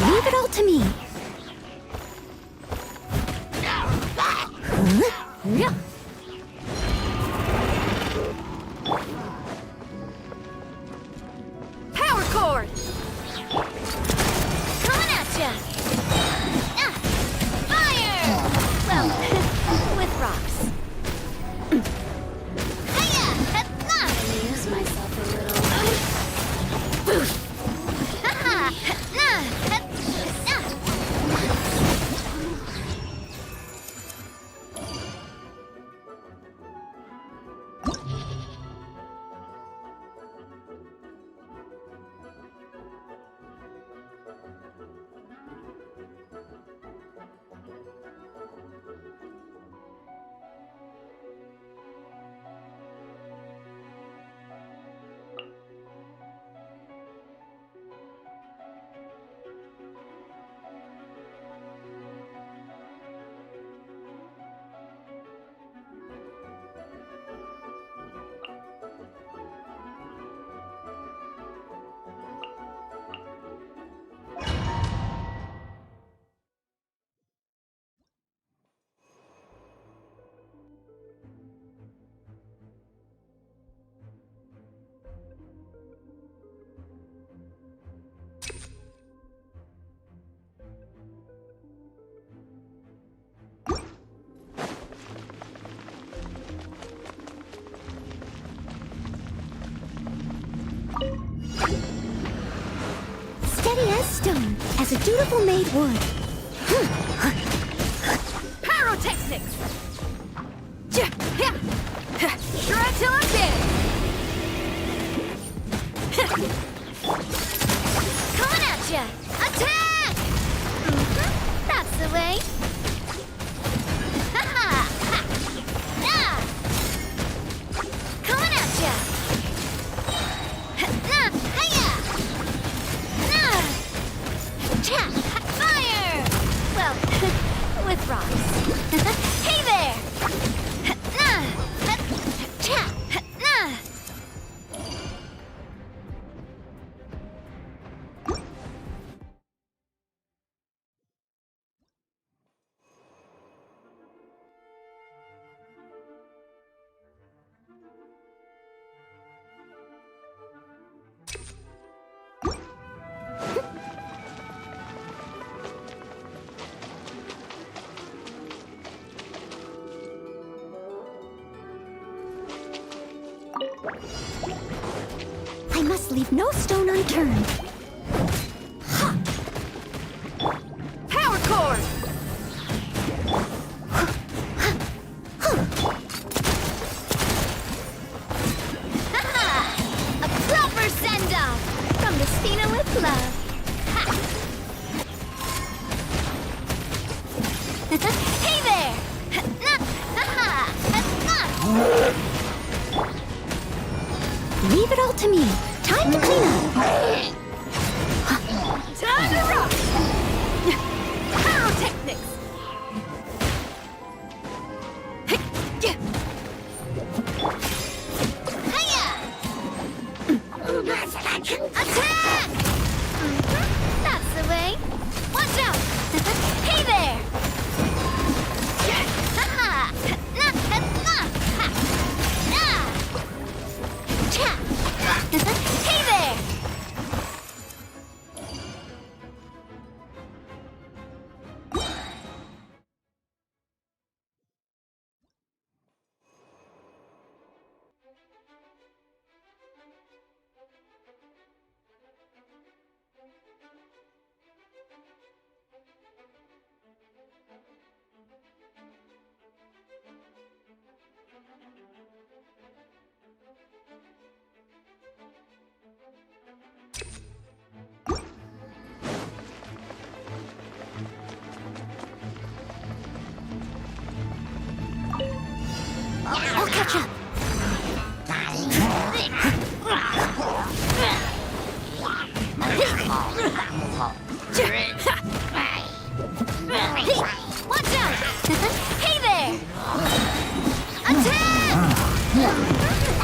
Leave it all to me. Yeah. Power cord! Coming at ya! Fire! Well, with rocks. Hiya! Amuse myself a little. Boof! Steady as stone, as a dutiful maid would. Pyrotechnics! Shred till I'm dead! Coming at ya! Attack! That's the way! Coming at ya! Fire! Well, with rocks. Hey there! I must leave no stone unturned. Power cord! A proper send-off from the Spina with love. Hey there! Leave it all to me. Time to clean up. Time to rock! Pyrotechnics! Hiya!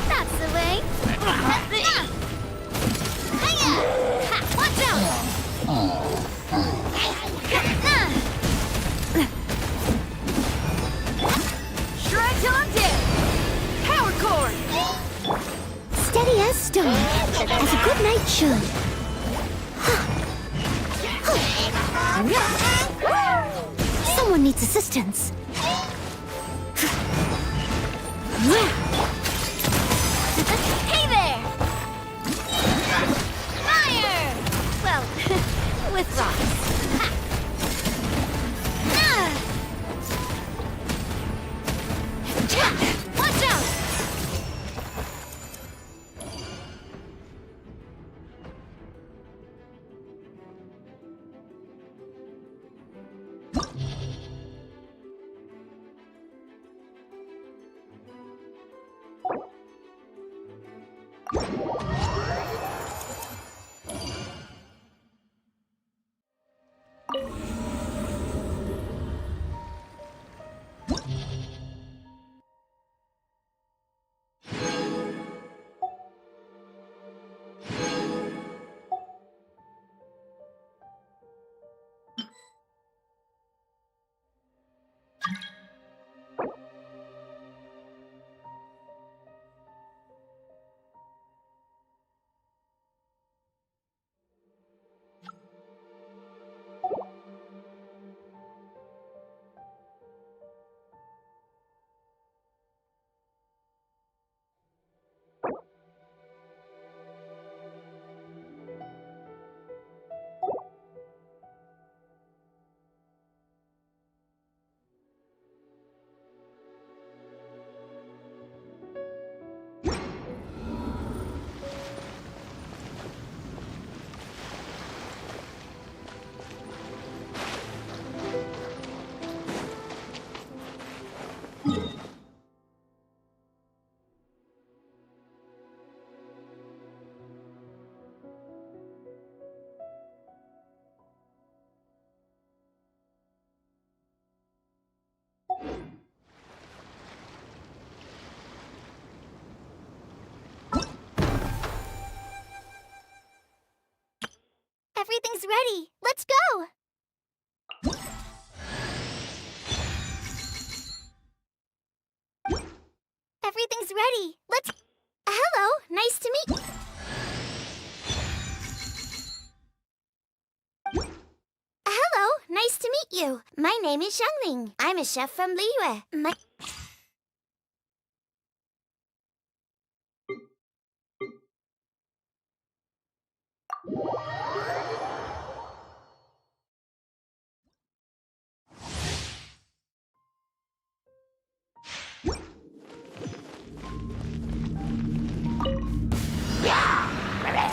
That's the way. Watch out! Shred till I'm dead! Power cord! Steady as stone, as a good knight should. Someone needs assistance. Hey there! Fire! Well, with rocks. Ha! Watch out! Everything's ready. Let's go! Everything's ready. Let's... Hello, nice to meet... Hello, nice to meet you. My name is Xiangling. I'm a chef from Liyue.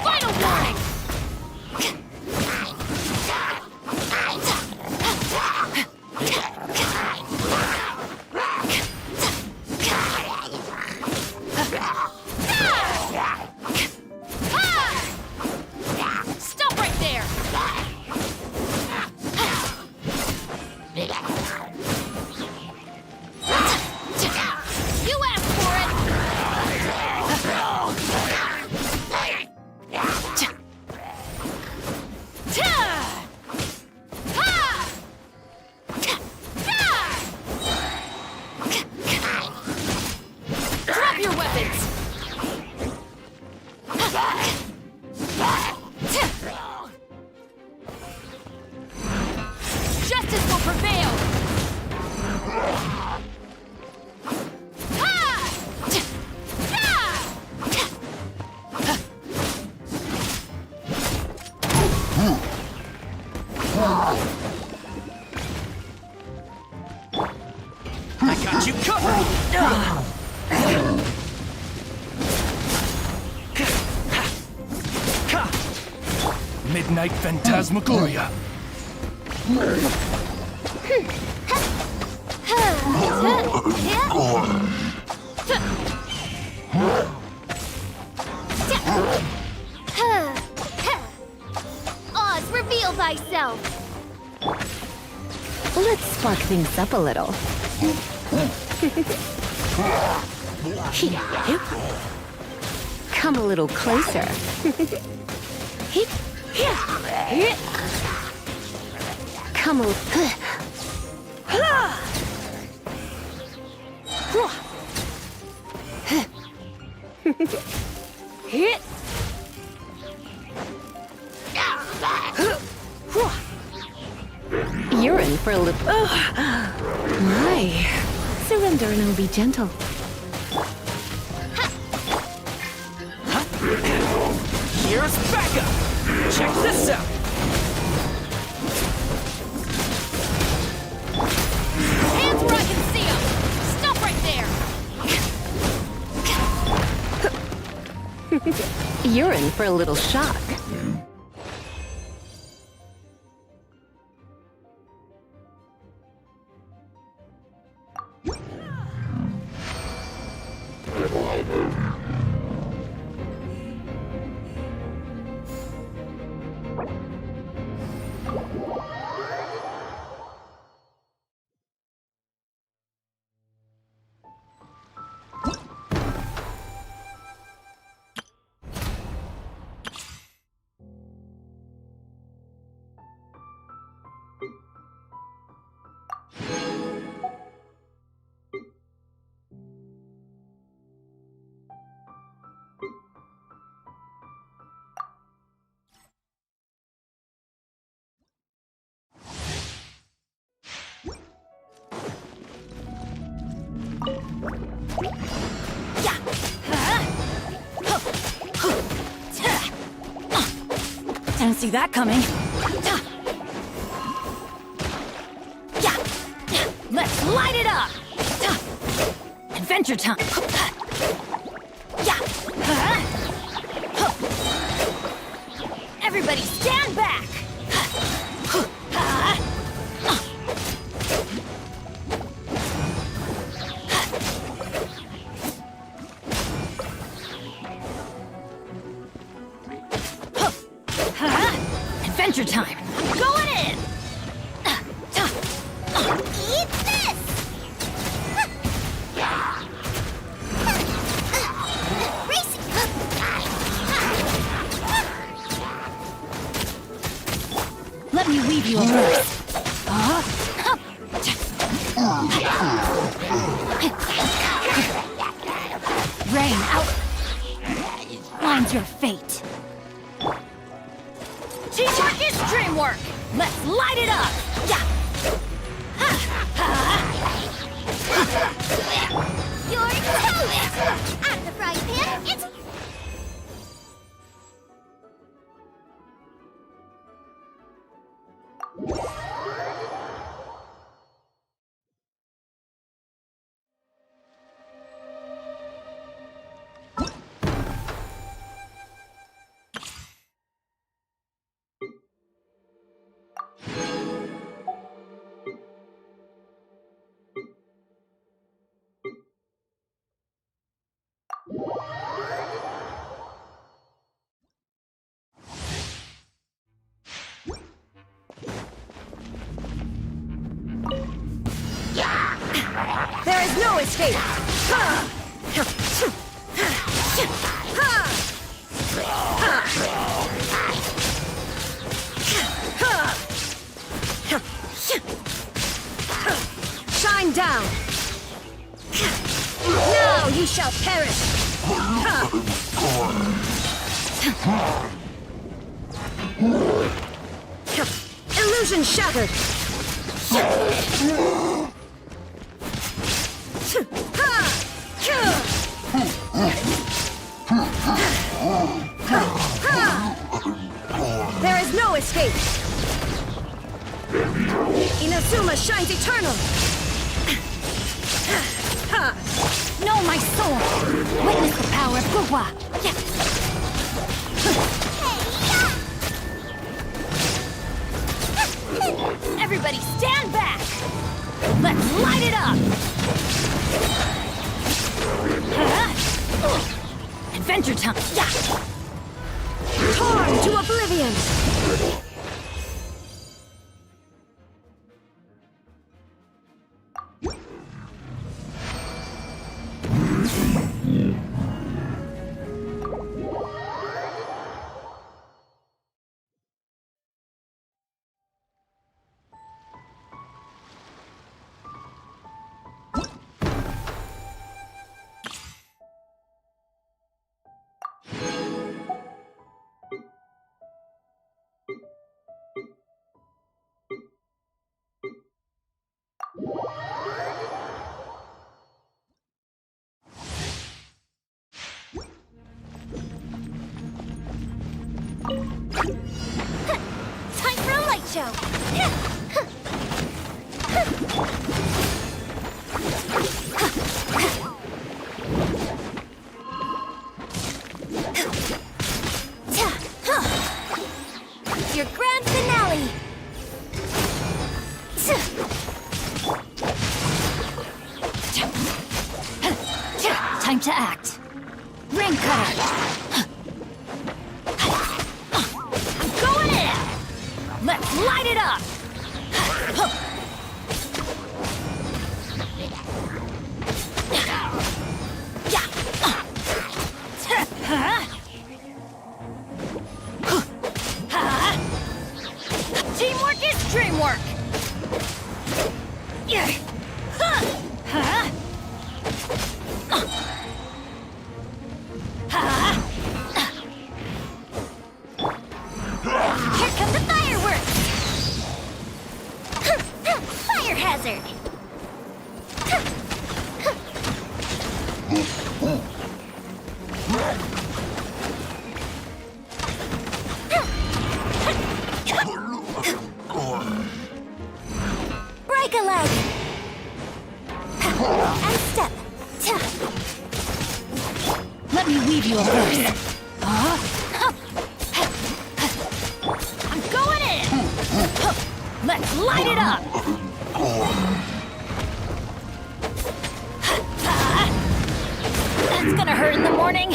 Final warning! Stop right there! You asked for it! Drop your weapons! Justice will prevail! I got you covered! Midnight Phantasmagoria. Oz, reveal thyself! Let's spark things up a little. Come a little closer. Come a little... You're in for a little... My. Surrender and I'll be gentle. Here's backup! Check this out! Hands where I can see them! Stop right there! You're in for a little shock. Didn't see that coming. Let's light it up! Adventure time! Everybody stand back! Adventure time! I'm going in! Eat this! Racing! Let me weave you a verse. Rain out! Mine's your fate. Teamwork is dreamwork! Let's light it up! You're toast! At the frying pan, it's... There is no escape! Shine down! Now you shall perish! Illusion shattered! There is no escape! Inazuma shines eternal! Know my soul! Witness the power of Gugwa! Everybody stand back! Let's light it up! Adventure time! Torn to oblivion! Time for a light show! Your grand finale! Time to act. Ring cutter. I'm going in! Let's light it up! Teamwork is dreamwork! Here come the fireworks! Fire hazard! Break a leg! And step! Let me weave you a verse. I'm going in! Let's light it up! That's gonna hurt in the morning!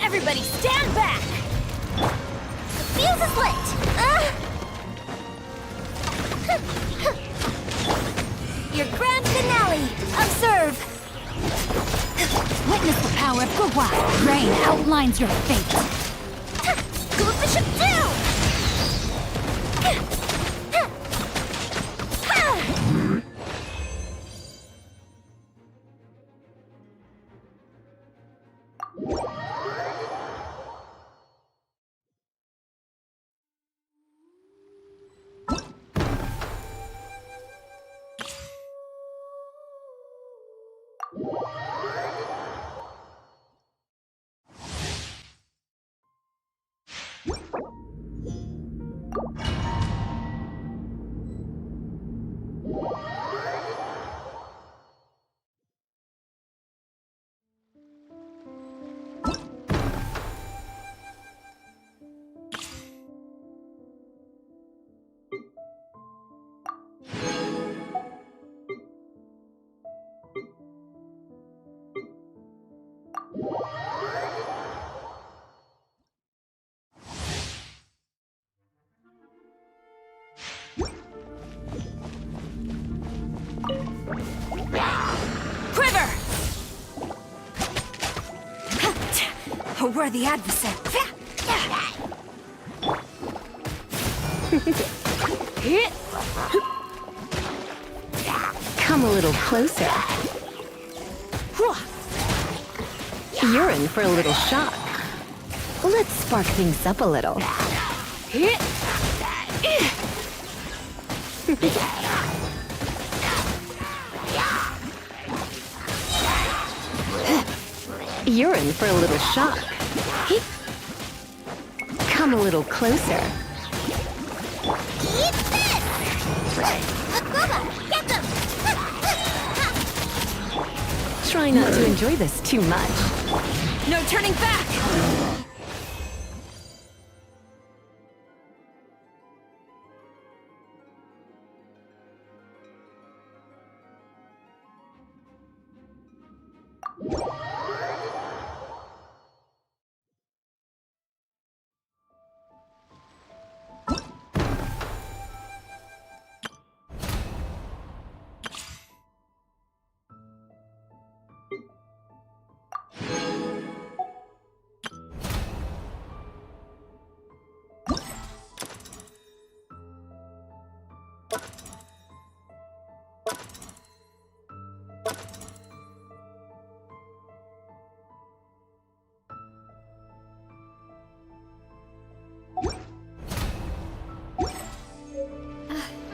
Everybody stand back! The fuse is lit! Your grand finale! Observe! Witness the power of Gua. Rain outlines your fate. Go with the ship down! Quiver! A worthy adversary. Come a little closer. You're in for a little shock. Let's spark things up a little. You're in for a little shock. Come a little closer. Eat this! Get them! Try not to enjoy this too much. No turning back!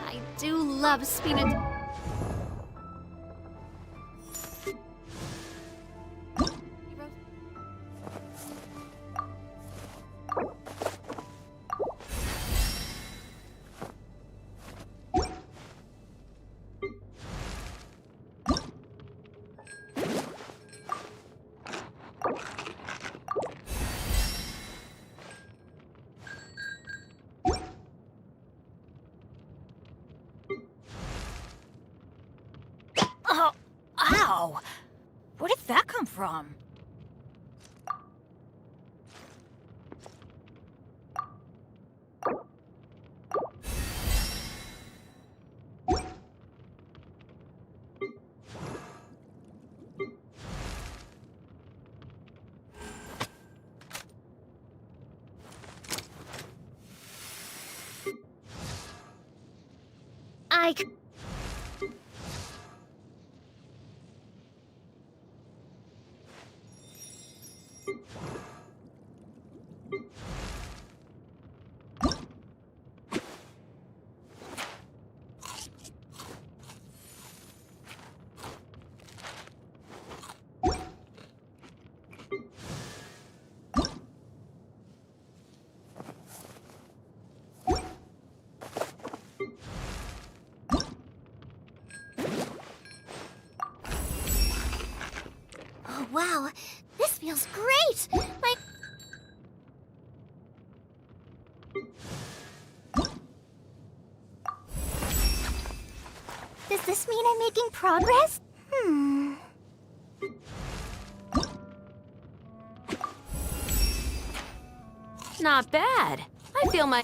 I do love spinach. Wow! Where did that come from? Oh, wow. This feels great! Does this mean I'm making progress? Not bad. I feel my...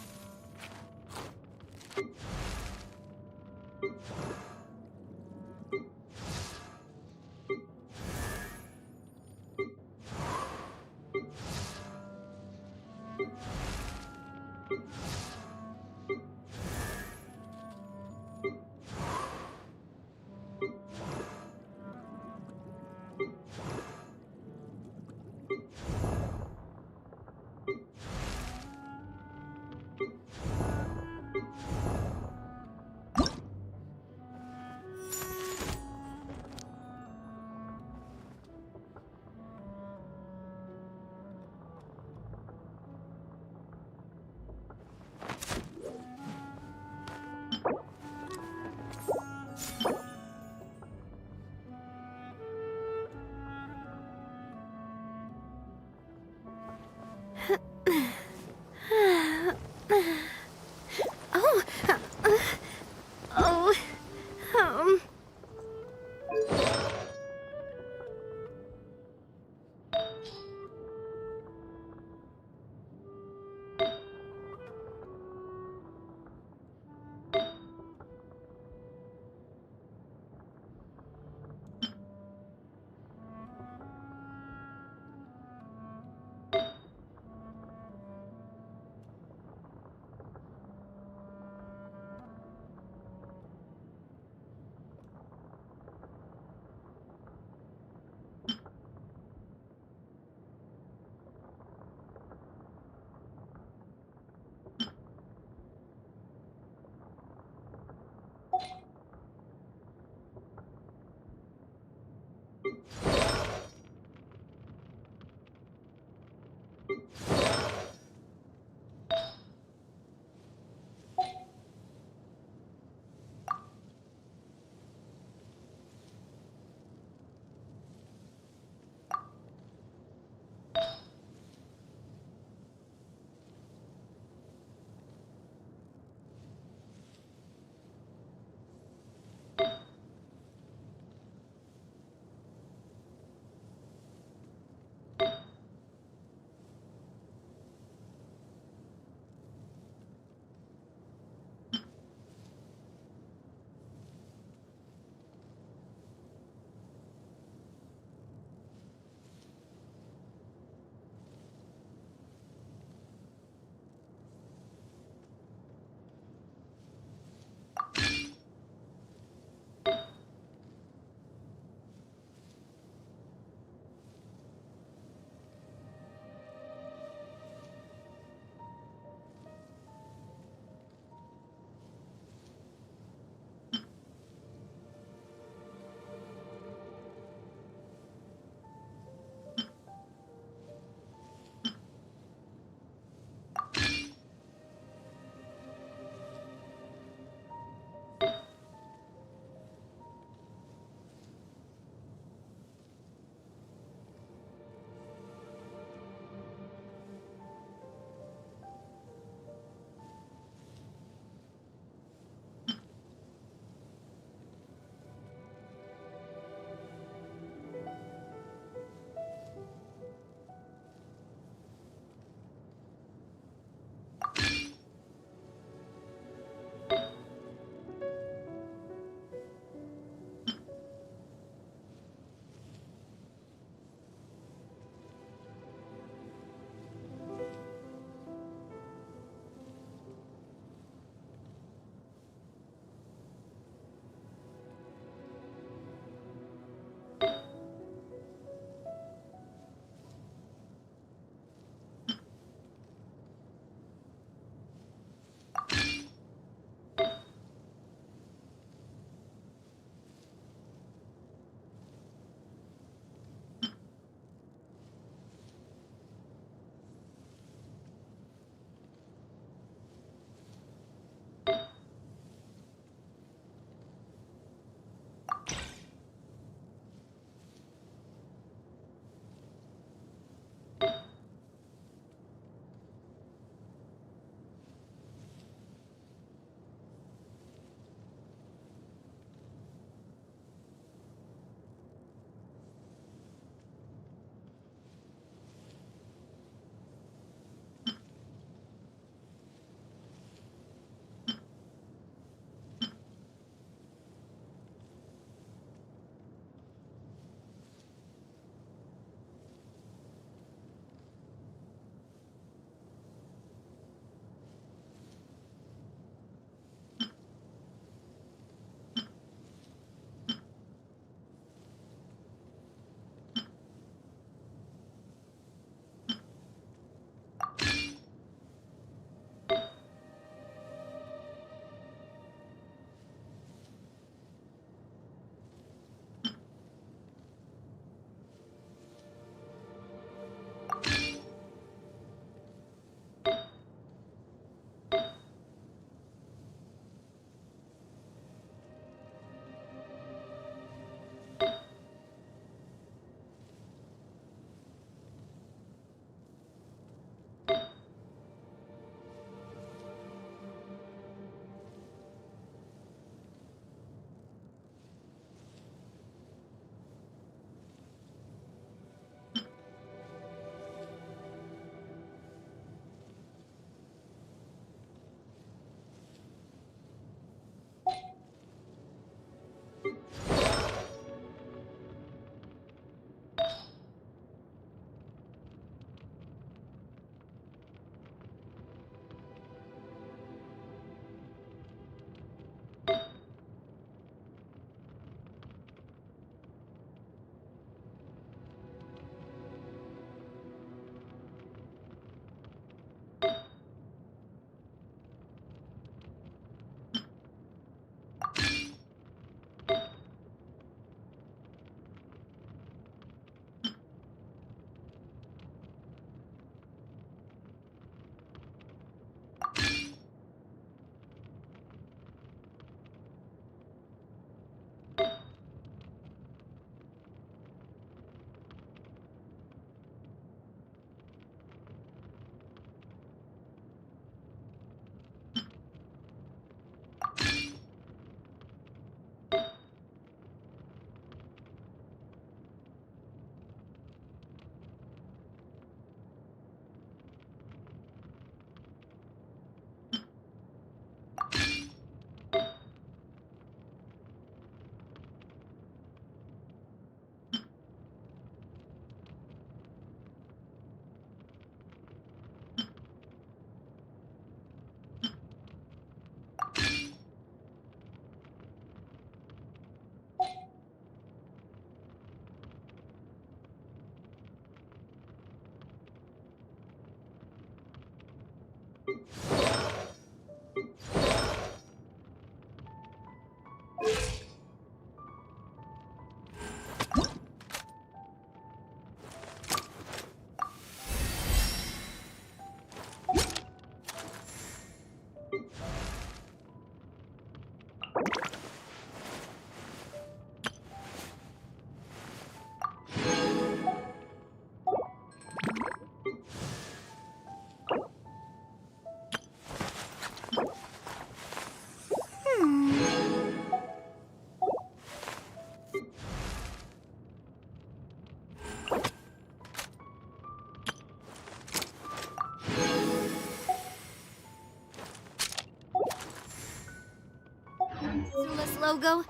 logo.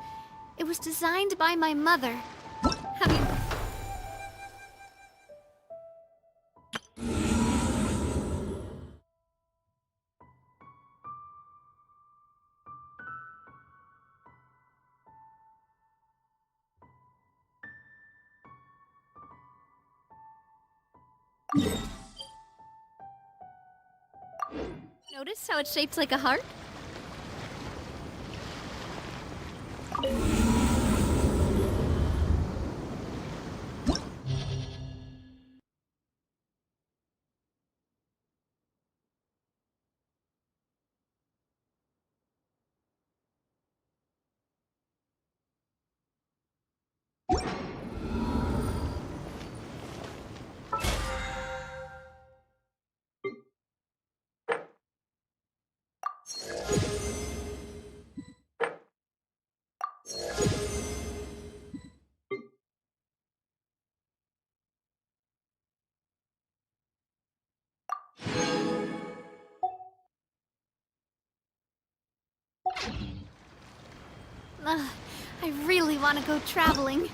It was designed by my mother. Have you... Notice how it's shaped like a heart? I really want to go traveling.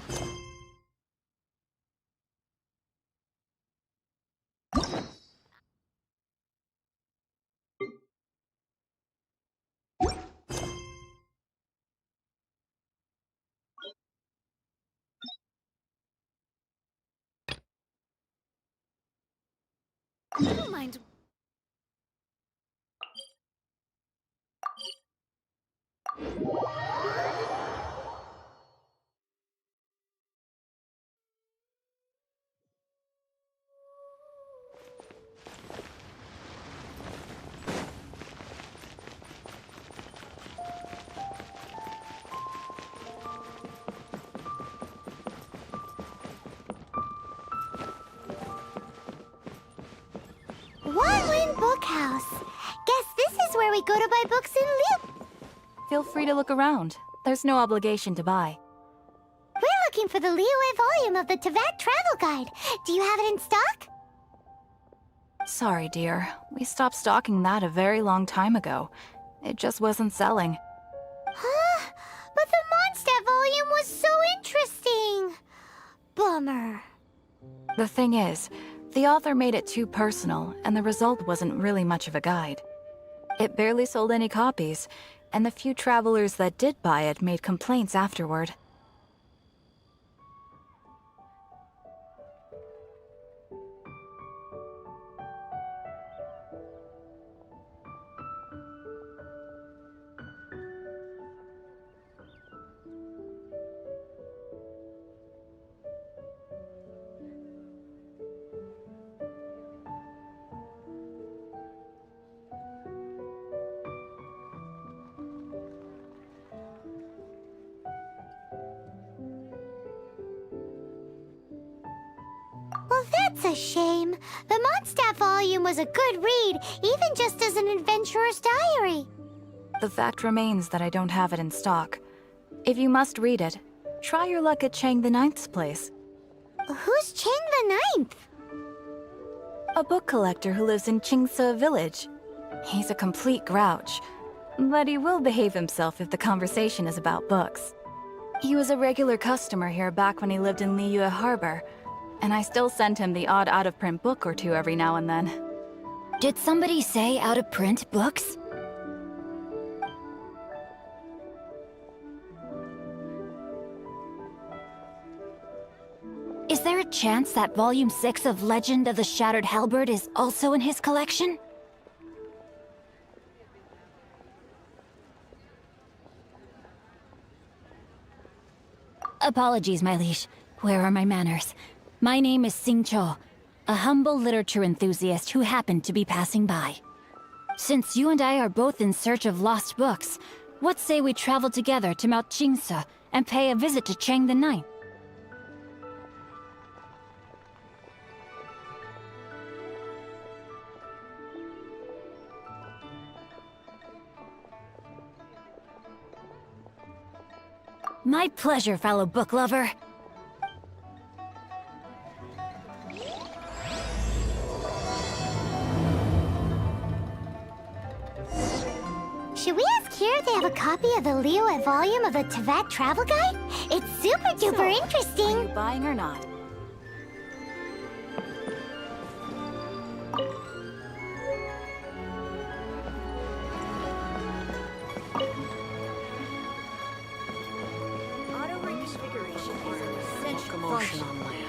Never mind. One Win Bookhouse. Guess this is where we go to buy books in Liu. Feel free to look around. There's no obligation to buy. We're looking for the Liyue volume of the Teyvat Travel Guide. Do you have it in stock? Sorry, dear. We stopped stocking that a very long time ago. It just wasn't selling. Huh? But the Mondstadt volume was so interesting. Bummer. The thing is, the author made it too personal, and the result wasn't really much of a guide. It barely sold any copies, and the few travelers that did buy it made complaints afterward. Well, that's a shame. The Mondstadt volume was a good read, even just as an adventurer's diary. The fact remains that I don't have it in stock. If you must read it, try your luck at Chang the Ninth's place. Who's Chang the Ninth? A book collector who lives in Qingse village. He's a complete grouch, but he will behave himself if the conversation is about books. He was a regular customer here back when he lived in Liyue Harbor, and I still send him the odd out-of-print book or two every now and then. Did somebody say out-of-print books? Is there a chance that Volume 6 of Legend of the Shattered Halberd is also in his collection? Apologies, my liege. Where are my manners? My name is Sing Cho, a humble literature enthusiast who happened to be passing by. Since you and I are both in search of lost books, what say we travel together to Mount Qingse and pay a visit to Chang the Ninth? My pleasure, fellow book lover. Should we ask hear they have a copy of the Liyue volume of the Tevat travel guide? It's super duper Are you interesting. buying or not? Auto reconfiguration is an essential Commotion function. on land.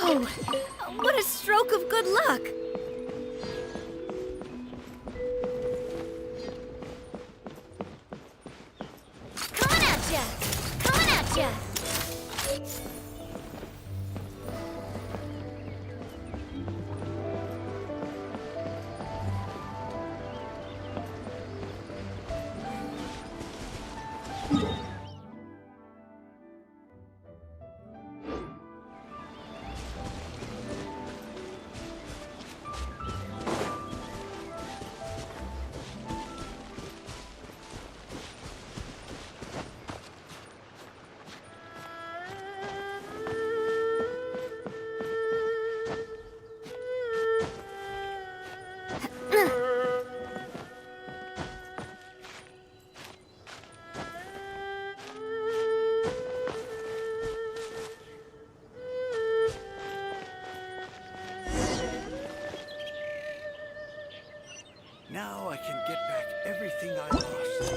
Whoa! What a stroke of good luck! Coming at ya! Coming at ya! Now I can get back everything I lost.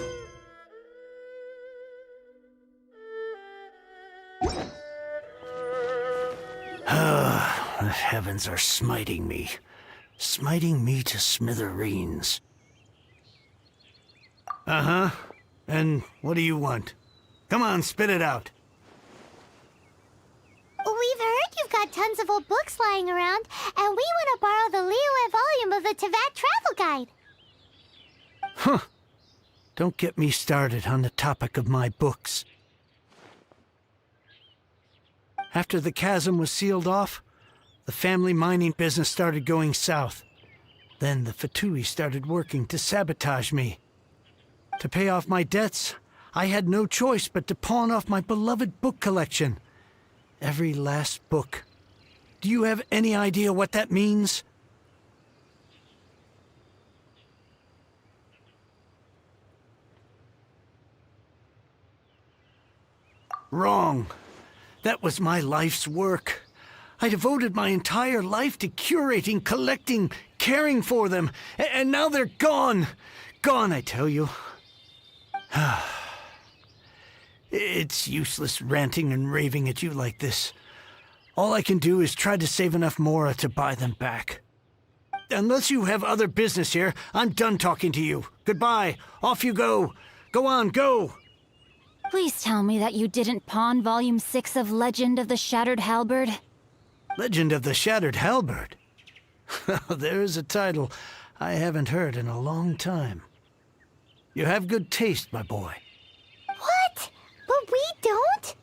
The heavens are smiting me. Smiting me to smithereens. Uh-huh. And what do you want? Come on, spit it out. We've heard you've got tons of old books lying around, and we want to borrow the Liyue volume of the Tevat travel guide. Huh. Don't get me started on the topic of my books. After the chasm was sealed off, the family mining business started going south. Then the Fatui started working to sabotage me. To pay off my debts, I had no choice but to pawn off my beloved book collection. Every last book. Do you have any idea what that means? Wrong. That was my life's work. I devoted my entire life to curating, collecting, caring for them, and now they're gone. Gone, I tell you. It's useless ranting and raving at you like this. All I can do is try to save enough Mora to buy them back. Unless you have other business here, I'm done talking to you. Goodbye. Off you go. Go on, go. Please tell me that you didn't pawn Volume 6 of Legend of the Shattered Halberd. Legend of the Shattered Halberd? There's a title I haven't heard in a long time. You have good taste, my boy. What? But we don't?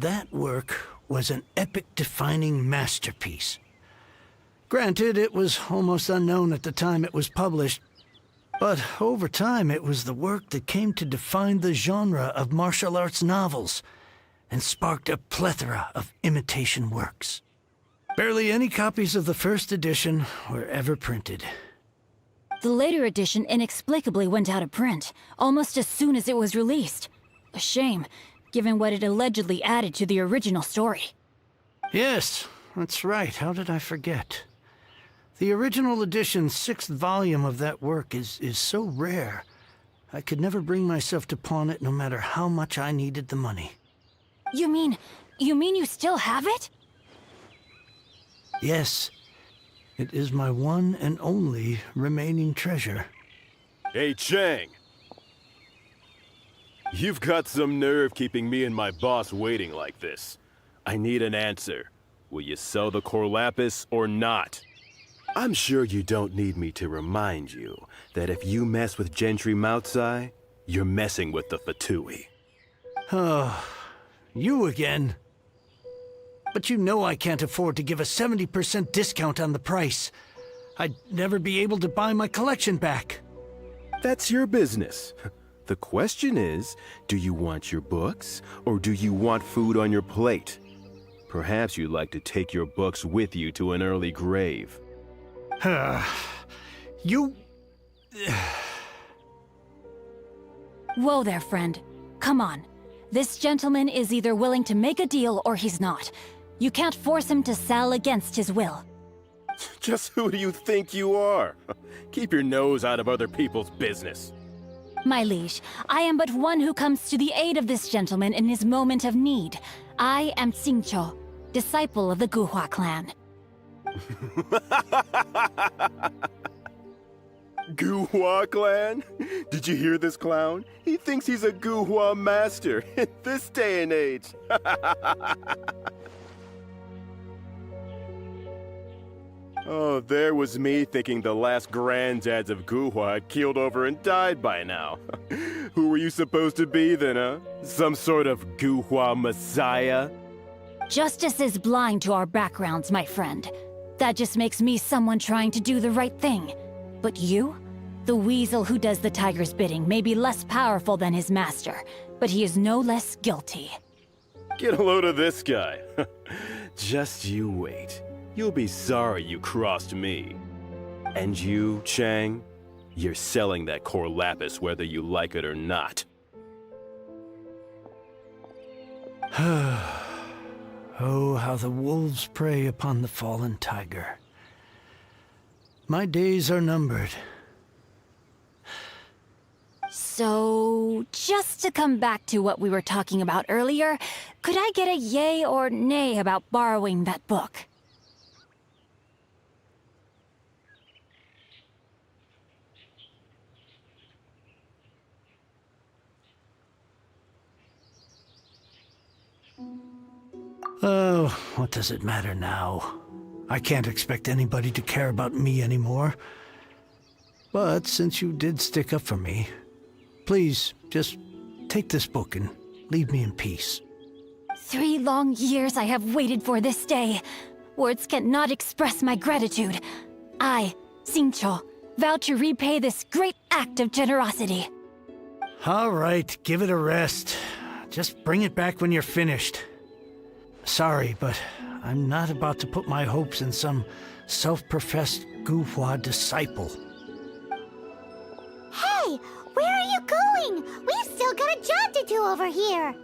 That work was an epic-defining masterpiece. Granted, it was almost unknown at the time it was published, but over time it was the work that came to define the genre of martial arts novels and sparked a plethora of imitation works. Barely any copies of the first edition were ever printed. The later edition inexplicably went out of print, almost as soon as it was released. A shame, given what it allegedly added to the original story. Yes, that's right. How did I forget? The original edition's 6th volume of that work is so rare. I could never bring myself to pawn it no matter how much I needed the money. You mean you still have it? Yes. It is my one and only remaining treasure. Hey, Chang! You've got some nerve keeping me and my boss waiting like this. I need an answer. Will you sell the Corlapis or not? I'm sure you don't need me to remind you that if you mess with Gentry Moutsai, you're messing with the Fatui. Oh, you again. But you know I can't afford to give a 70% discount on the price. I'd never be able to buy my collection back. That's your business. The question is, do you want your books, or do you want food on your plate? Perhaps you'd like to take your books with you to an early grave. You... Whoa there, friend. Come on. This gentleman is either willing to make a deal or he's not. You can't force him to sell against his will. Just who do you think you are? Keep your nose out of other people's business. My liege, I am but one who comes to the aid of this gentleman in his moment of need. I am Xingqiu, disciple of the Guhua clan. Guhua clan? Did you hear this clown? He thinks he's a Guhua master in this day and age. Oh, there was me thinking the last granddads of Guhua had keeled over and died by now. Who were you supposed to be then, huh? Some sort of Guhua messiah? Justice is blind to our backgrounds, my friend. That just makes me someone trying to do the right thing. But you? The weasel who does the tiger's bidding may be less powerful than his master, but he is no less guilty. Get a load of this guy. Just you wait. You'll be sorry you crossed me. And you, Chang, you're selling that Corlapis whether you like it or not. Oh, how the wolves prey upon the fallen tiger. My days are numbered. So, just to come back to what we were talking about earlier, could I get a yay or nay about borrowing that book? Oh, what does it matter now? I can't expect anybody to care about me anymore. But since you did stick up for me, please, just take this book and leave me in peace. 3 long years I have waited for this day. Words cannot express my gratitude. I, Xingqiu, vow to repay this great act of generosity. All right, give it a rest. Just bring it back when you're finished. Sorry, but I'm not about to put my hopes in some self-professed Guhua disciple. Hey, where are you going? We've still got a job to do over here.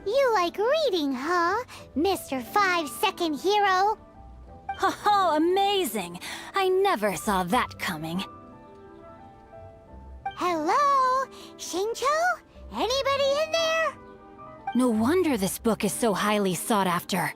You like reading, huh, Mr. 5-second hero? Oh, amazing! I never saw that coming. Hello? Xingqiu? Anybody in there? No wonder this book is so highly sought after.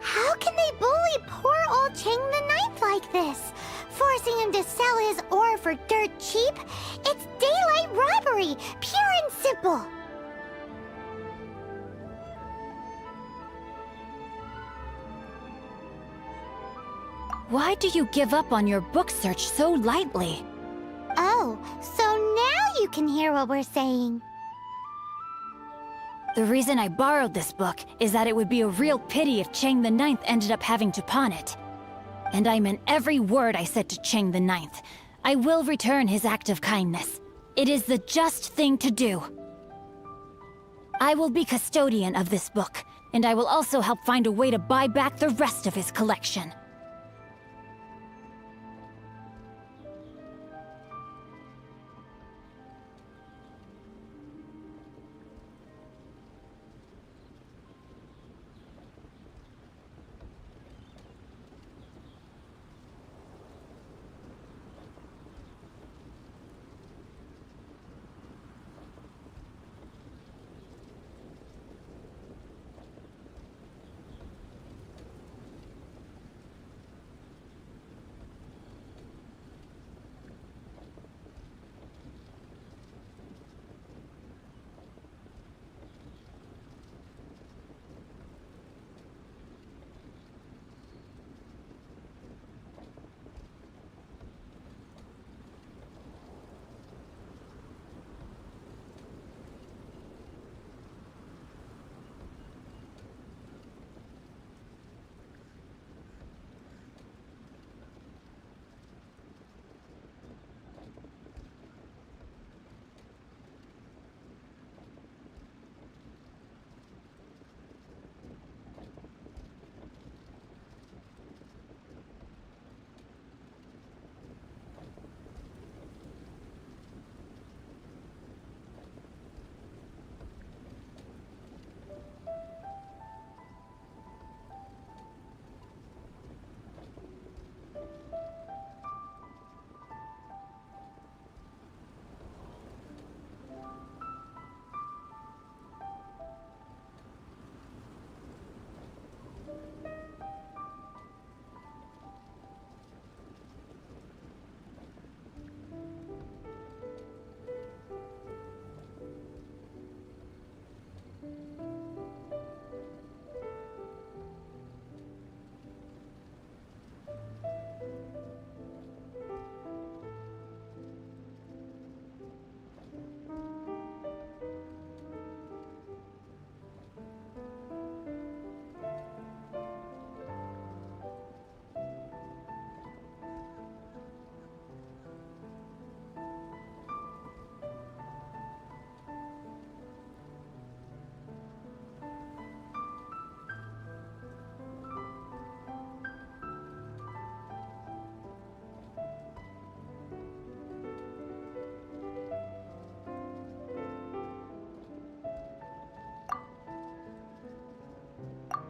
How can they bully poor old Chang the Ninth like this? Forcing him to sell his ore for dirt cheap? It's daylight robbery, pure and simple. Why do you give up on your book search so lightly? Oh, so now you can hear what we're saying. The reason I borrowed this book is that it would be a real pity if Chang the Ninth ended up having to pawn it. And I meant every word I said to Chang the Ninth. I will return his act of kindness. It is the just thing to do. I will be custodian of this book, and I will also help find a way to buy back the rest of his collection.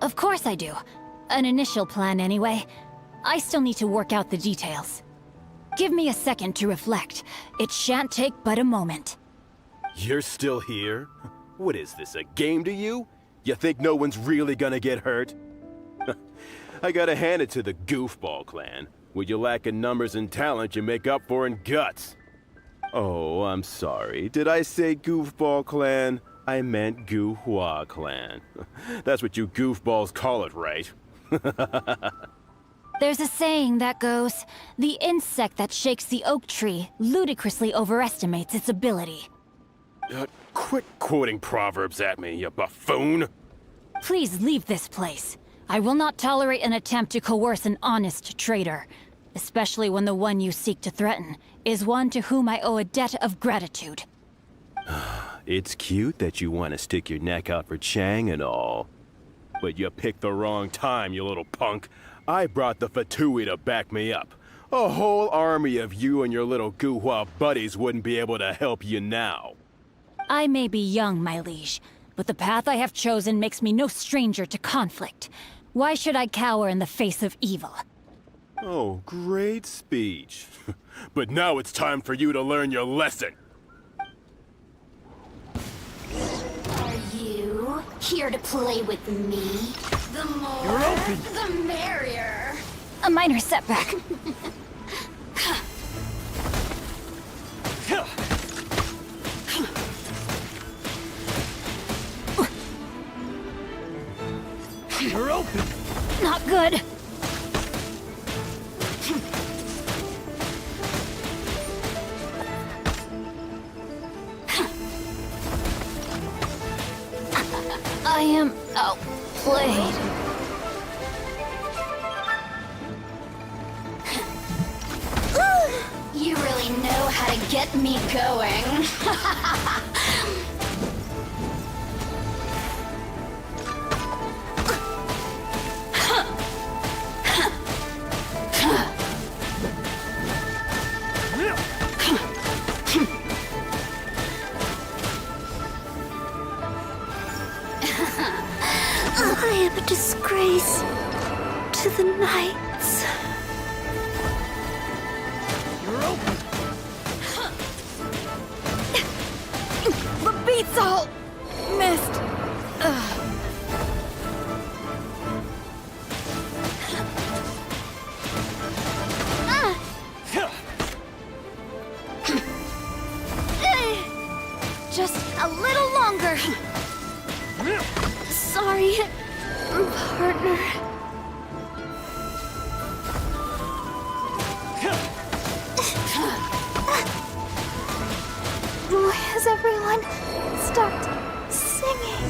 Of course I do. An initial plan, anyway. I still need to work out the details. Give me a second to reflect. It shan't take but a moment. You're still here? What is this, a game to you? You think no one's really gonna get hurt? I gotta hand it to the Goofball Clan. What you lack in numbers and talent, you make up for in guts. Oh, I'm sorry. Did I say Goofball Clan? I meant Gu-Hua Clan. That's what you goofballs call it, right? There's a saying that goes, the insect that shakes the oak tree ludicrously overestimates its ability. Quit quoting proverbs at me, you buffoon! Please leave this place. I will not tolerate an attempt to coerce an honest trader, especially when the one you seek to threaten is one to whom I owe a debt of gratitude. It's cute that you want to stick your neck out for Chang and all. But you picked the wrong time, you little punk. I brought the Fatui to back me up. A whole army of you and your little Gu-Hua buddies wouldn't be able to help you now. I may be young, my liege, but the path I have chosen makes me no stranger to conflict. Why should I cower in the face of evil? Oh, great speech. But now it's time for you to learn your lesson. Are you Here to play with me? The more, the merrier. A minor setback. You're open. Not good. I am outplayed. You really know how to get me going. I am a disgrace to the knights. You're open. The beats all missed. Just a little longer. Sorry, partner. Why has everyone stopped singing?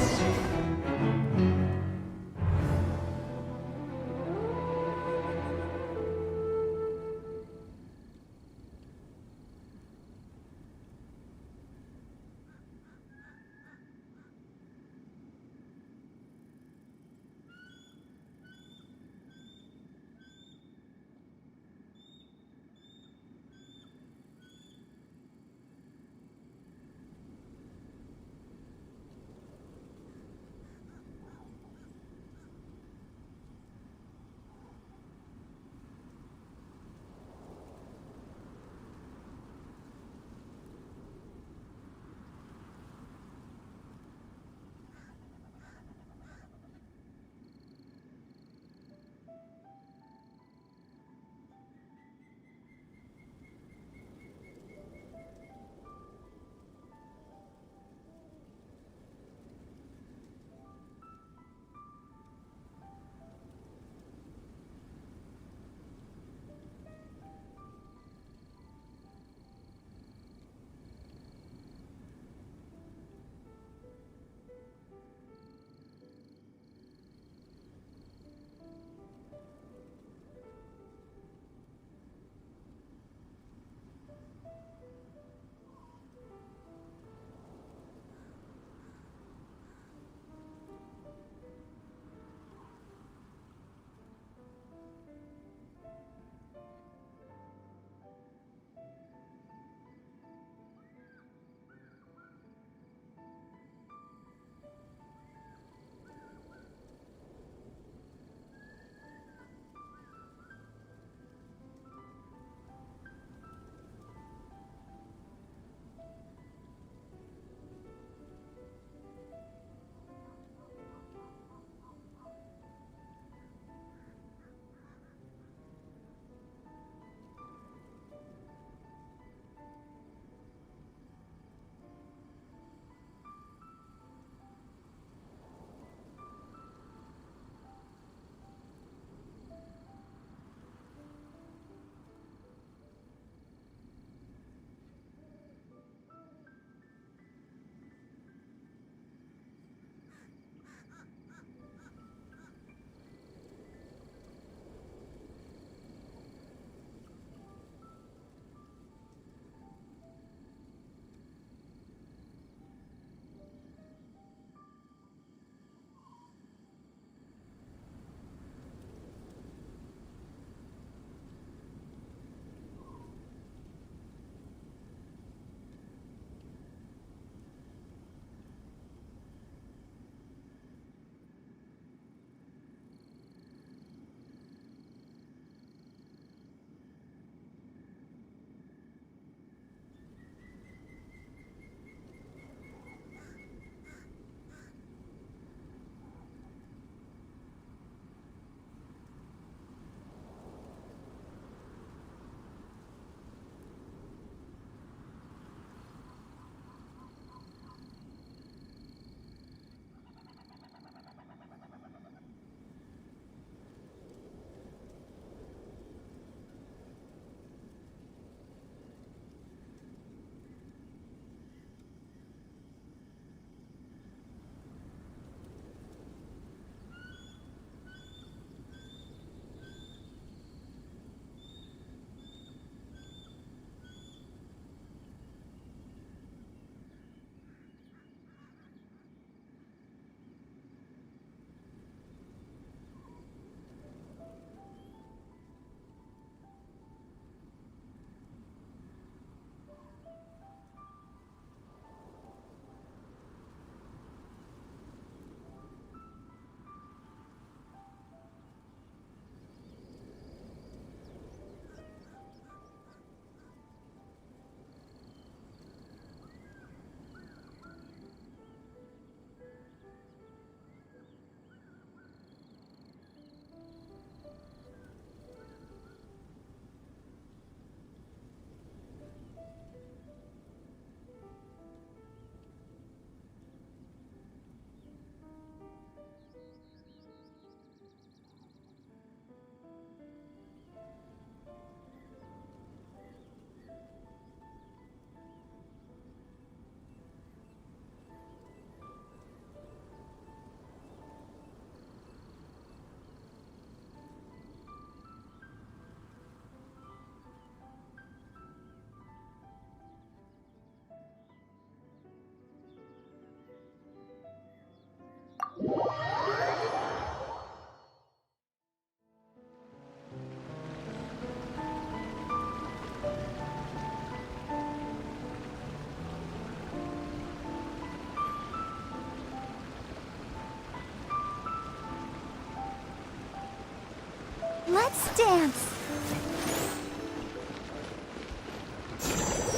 Let's dance.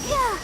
Yeah.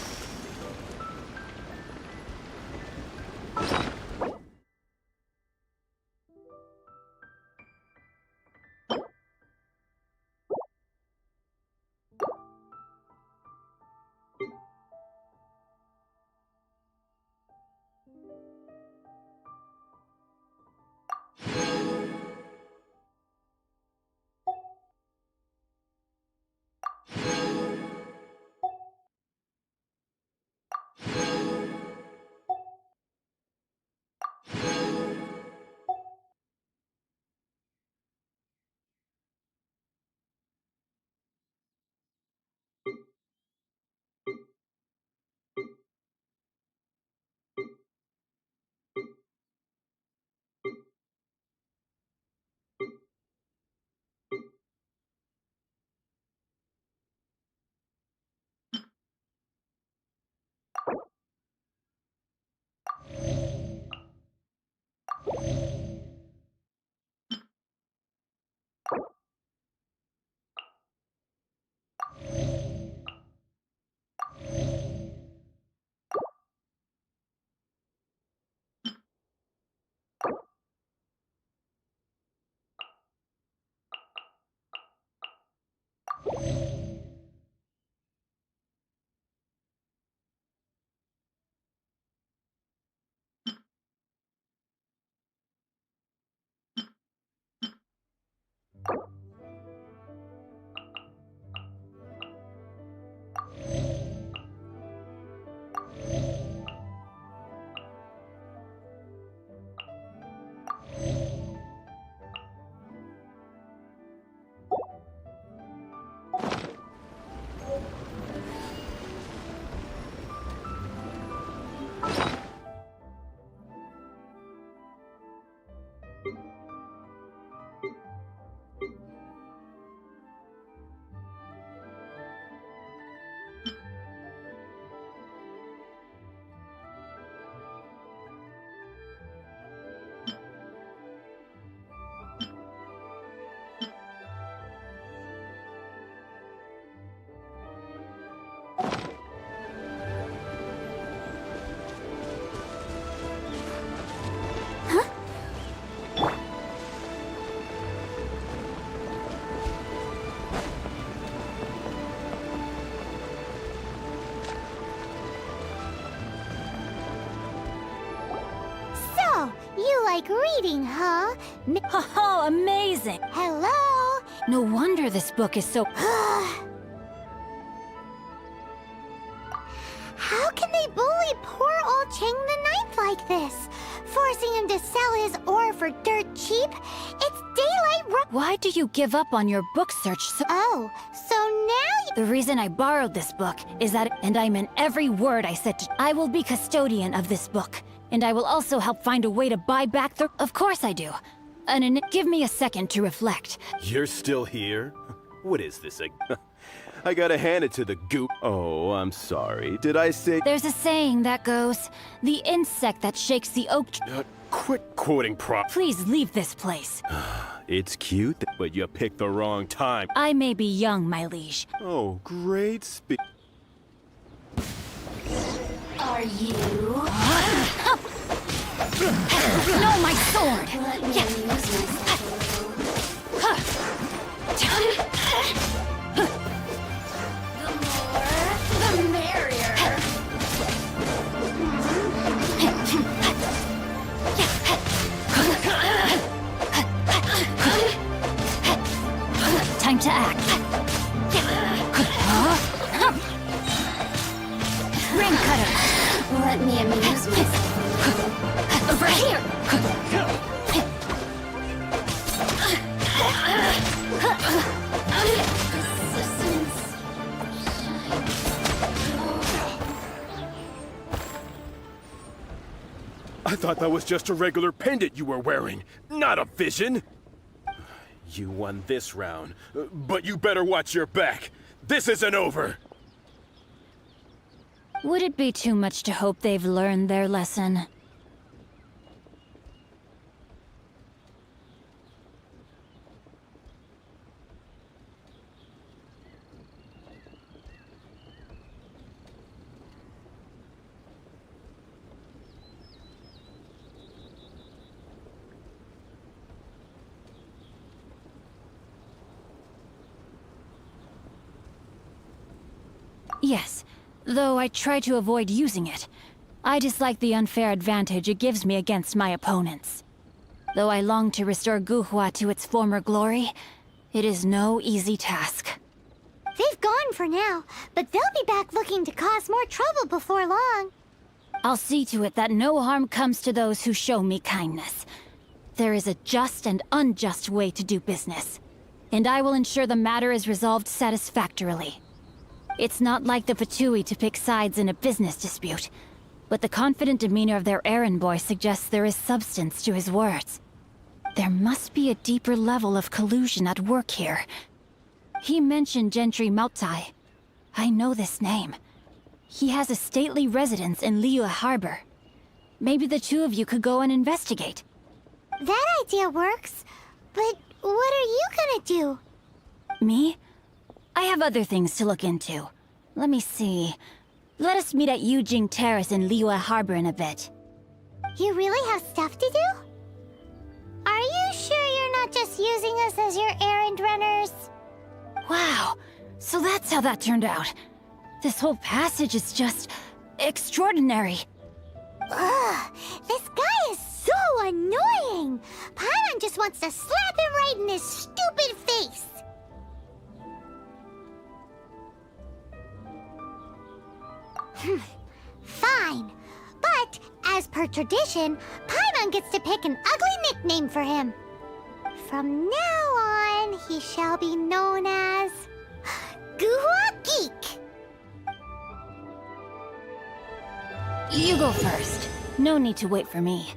You like reading, huh? Oh, amazing! Hello? No wonder this book is so... How can they bully poor old Cheng the Ninth like this? Forcing him to sell his ore for dirt cheap? It's daylight Why do you give up on your book search so... Oh, so now The reason I borrowed this book is that... And I meant every word I said to... I will be custodian of this book. And I will also help find a way to buy back the... Of course I do. And give me a second to reflect. You're still here? What is this? I gotta hand it to the goop. Oh, I'm sorry. Did I say... There's a saying that goes, the insect that shakes the oak tree... Quit quoting Please leave this place. It's cute, but you picked the wrong time. I may be young, my liege. Oh, great speech. Are you? No, my sword! Let me use myself. The more, the merrier. Time to act. Ring cutter. Let me amuse myself. Over here. I thought that was just a regular pendant you were wearing, not a vision. You won this round, but you better watch your back. This isn't over. Would it be too much to hope they've learned their lesson? Yes, though I try to avoid using it. I dislike the unfair advantage it gives me against my opponents. Though I long to restore Guhua to its former glory, it is no easy task. They've gone for now, but they'll be back looking to cause more trouble before long. I'll see to it that no harm comes to those who show me kindness. There is a just and unjust way to do business, and I will ensure the matter is resolved satisfactorily. It's not like the Fatui to pick sides in a business dispute, but the confident demeanor of their errand boy suggests there is substance to his words. There must be a deeper level of collusion at work here. He mentioned Gentry Mautai. I know this name. He has a stately residence in Liyue Harbor. Maybe the two of you could go and investigate. That idea works, but what are you gonna do? Me? I have other things to look into. Let me see. Let us meet at Yujing Terrace in Liyue Harbor in a bit. You really have stuff to do? Are you sure you're not just using us as your errand runners? Wow, so that's how that turned out. This whole passage is just extraordinary. Ugh, this guy is so annoying! Paimon just wants to slap him right in his stupid face! Fine. But, as per tradition, Paimon gets to pick an ugly nickname for him. From now on, he shall be known as... Guhua Geek! You go first. No need to wait for me.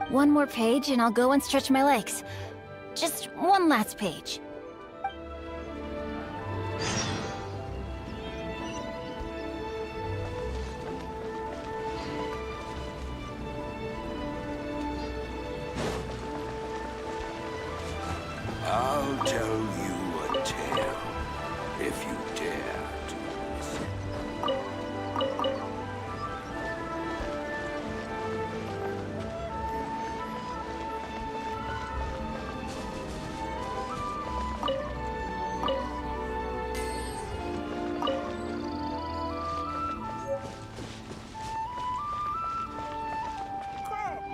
One more page and I'll go and stretch my legs. Just one last page. I'll tell you a tale, if you dare to listen. Come,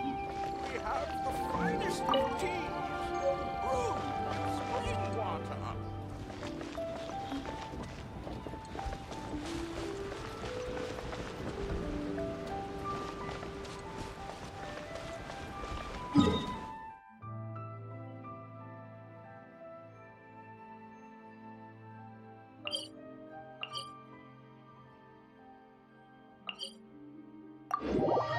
we have the finest of teas. Spring water.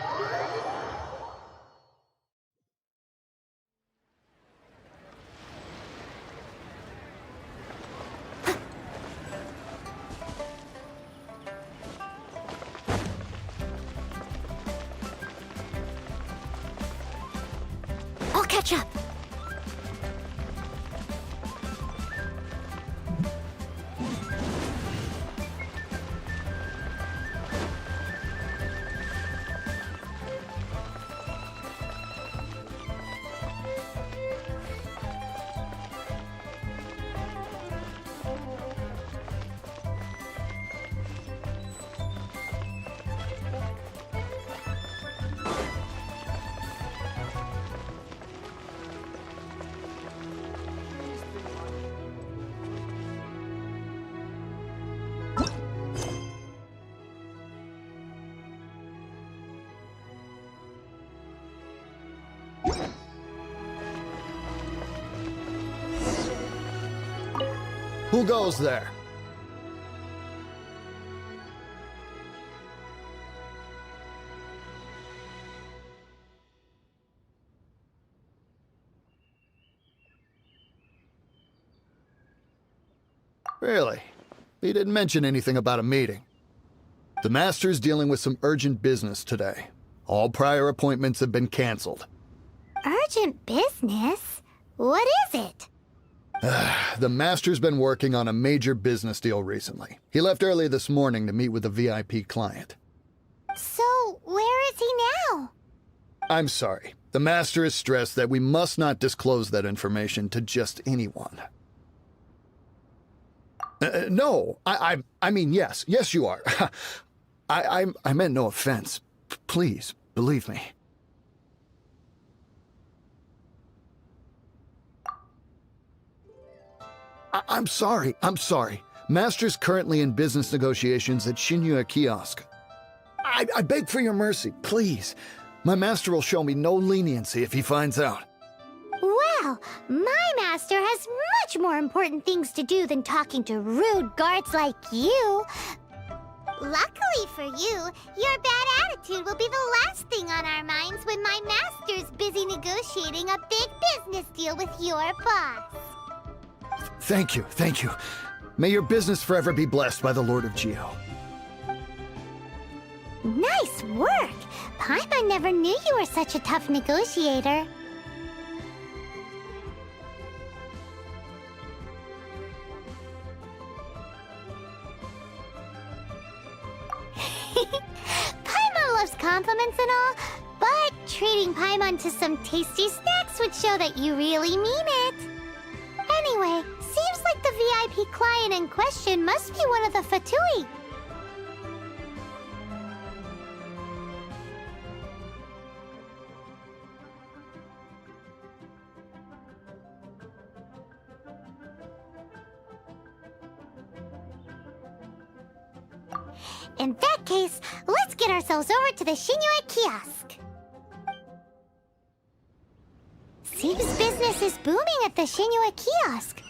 I'll catch up. Who goes there? Really? He didn't mention anything about a meeting. The Master's dealing with some urgent business today. All prior appointments have been canceled. Urgent business? What is it? The Master's been working on a major business deal recently. He left early this morning to meet with a VIP client. So, where is he now? I'm sorry. The Master has stressed that we must not disclose that information to just anyone. No, I mean, yes. Yes, you are. I meant no offense. Please, believe me. I'm sorry. Master's currently in business negotiations at Shinya Kiosk. I beg for your mercy, please. My master will show me no leniency if he finds out. Well, my master has much more important things to do than talking to rude guards like you. Luckily for you, your bad attitude will be the last thing on our minds when my master's busy negotiating a big business deal with your boss. Thank you. May your business forever be blessed by the Lord of Geo. Nice work! Paimon never knew you were such a tough negotiator. Paimon loves compliments and all, but treating Paimon to some tasty snacks would show that you really mean it. Anyway, seems like the VIP client in question must be one of the Fatui. In that case, let's get ourselves over to the Shinya Kiosk. Seems business is booming at the Shinya Kiosk.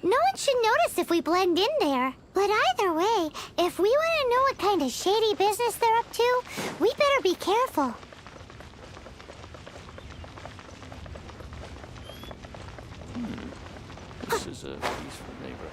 No one should notice if we blend in there. But either way, if we want to know what kind of shady business they're up to, we better be careful. This is a peaceful neighborhood.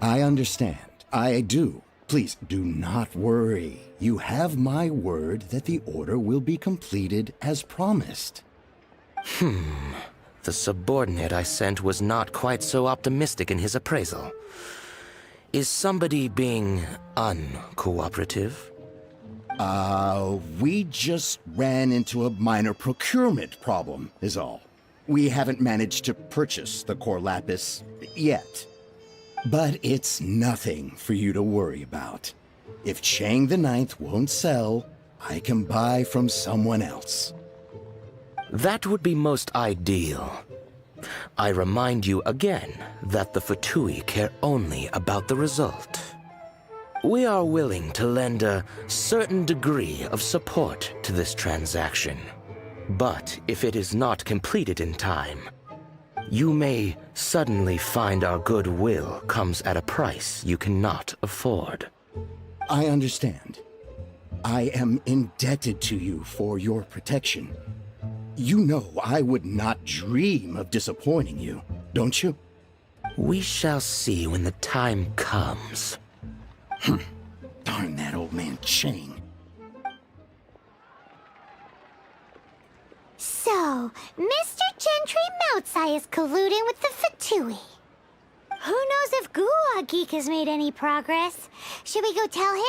I understand. I do. Please do not worry. You have my word that the order will be completed as promised. The subordinate I sent was not quite so optimistic in his appraisal. Is somebody being uncooperative? We just ran into a minor procurement problem, is all. We haven't managed to purchase the core lapis yet. But it's nothing for you to worry about. If Chang the Ninth won't sell, I can buy from someone else. That would be most ideal. I remind you again that the Fatui care only about the result. We are willing to lend a certain degree of support to this transaction. But if it is not completed in time, you may suddenly find our goodwill comes at a price you cannot afford. I understand. I am indebted to you for your protection. You know I would not dream of disappointing you, don't you? We shall see when the time comes. Darn that old man Chang. So, Mr. Gentry Moutsai is colluding with the Fatui. Who knows if Guwa Geek has made any progress? Should we go tell him?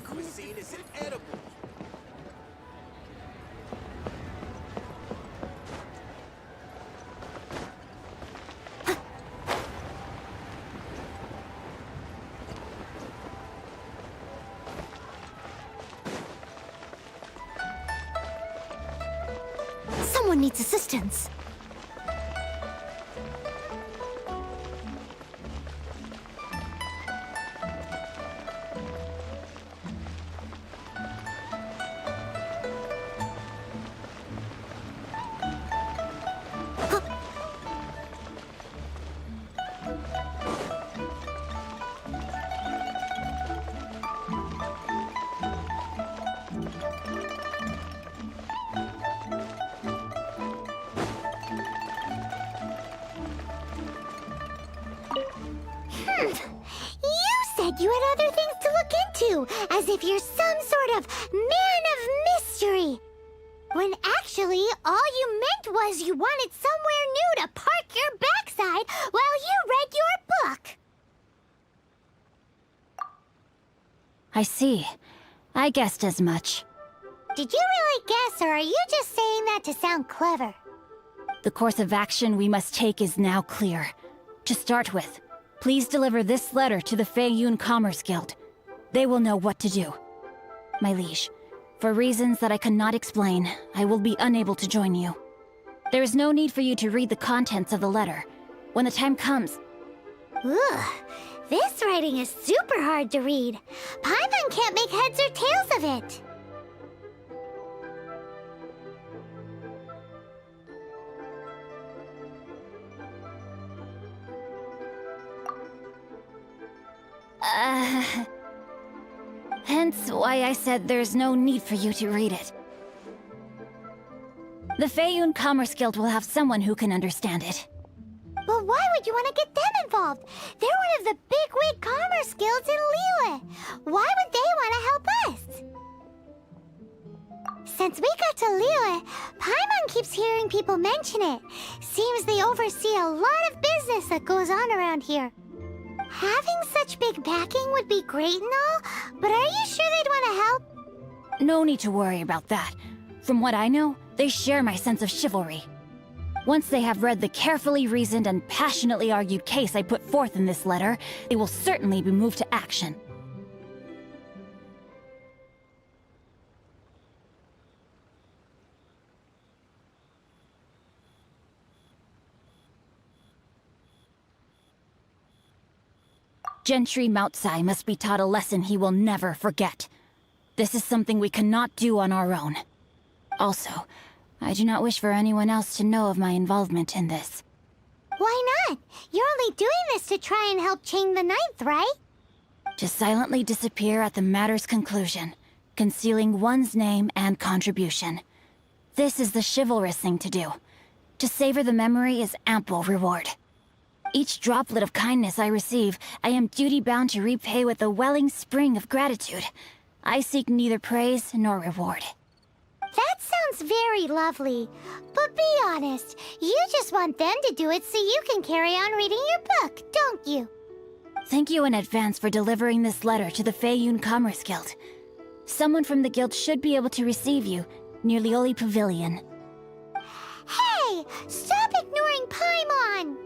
Cuisine is inedible. Someone needs assistance. You said you had other things to look into, as if you're some sort of man of mystery. When actually, all you meant was you wanted somewhere new to park your backside while you read your book. I see. I guessed as much. Did you really guess, or are you just saying that to sound clever? The course of action we must take is now clear. To start with, please deliver this letter to the Feiyun Commerce Guild. They will know what to do. My liege, for reasons that I cannot explain, I will be unable to join you. There is no need for you to read the contents of the letter. When the time comes... Ugh, this writing is super hard to read. Paimon can't make heads or tails of it. Hence why I said there's no need for you to read it. The Feiyun Commerce Guild will have someone who can understand it. But why would you want to get them involved? They're one of the bigwig commerce guilds in Liyue. Why would they want to help us? Since we got to Liyue, Paimon keeps hearing people mention it. Seems they oversee a lot of business that goes on around here. Having such big backing would be great and all, but are you sure they'd want to help? No need to worry about that. From what I know, they share my sense of chivalry. Once they have read the carefully reasoned and passionately argued case I put forth in this letter, they will certainly be moved to action. Gentry Moutsai must be taught a lesson he will never forget. This is something we cannot do on our own. Also, I do not wish for anyone else to know of my involvement in this. Why not? You're only doing this to try and help Chang the Ninth, right? To silently disappear at the matter's conclusion, concealing one's name and contribution. This is the chivalrous thing to do. To savor the memory is ample reward. Each droplet of kindness I receive, I am duty-bound to repay with a welling spring of gratitude. I seek neither praise nor reward. That sounds very lovely. But be honest, you just want them to do it so you can carry on reading your book, don't you? Thank you in advance for delivering this letter to the Feiyun Commerce Guild. Someone from the guild should be able to receive you near Lioli Pavilion. Hey! Stop ignoring Paimon!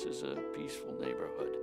This is a peaceful neighborhood.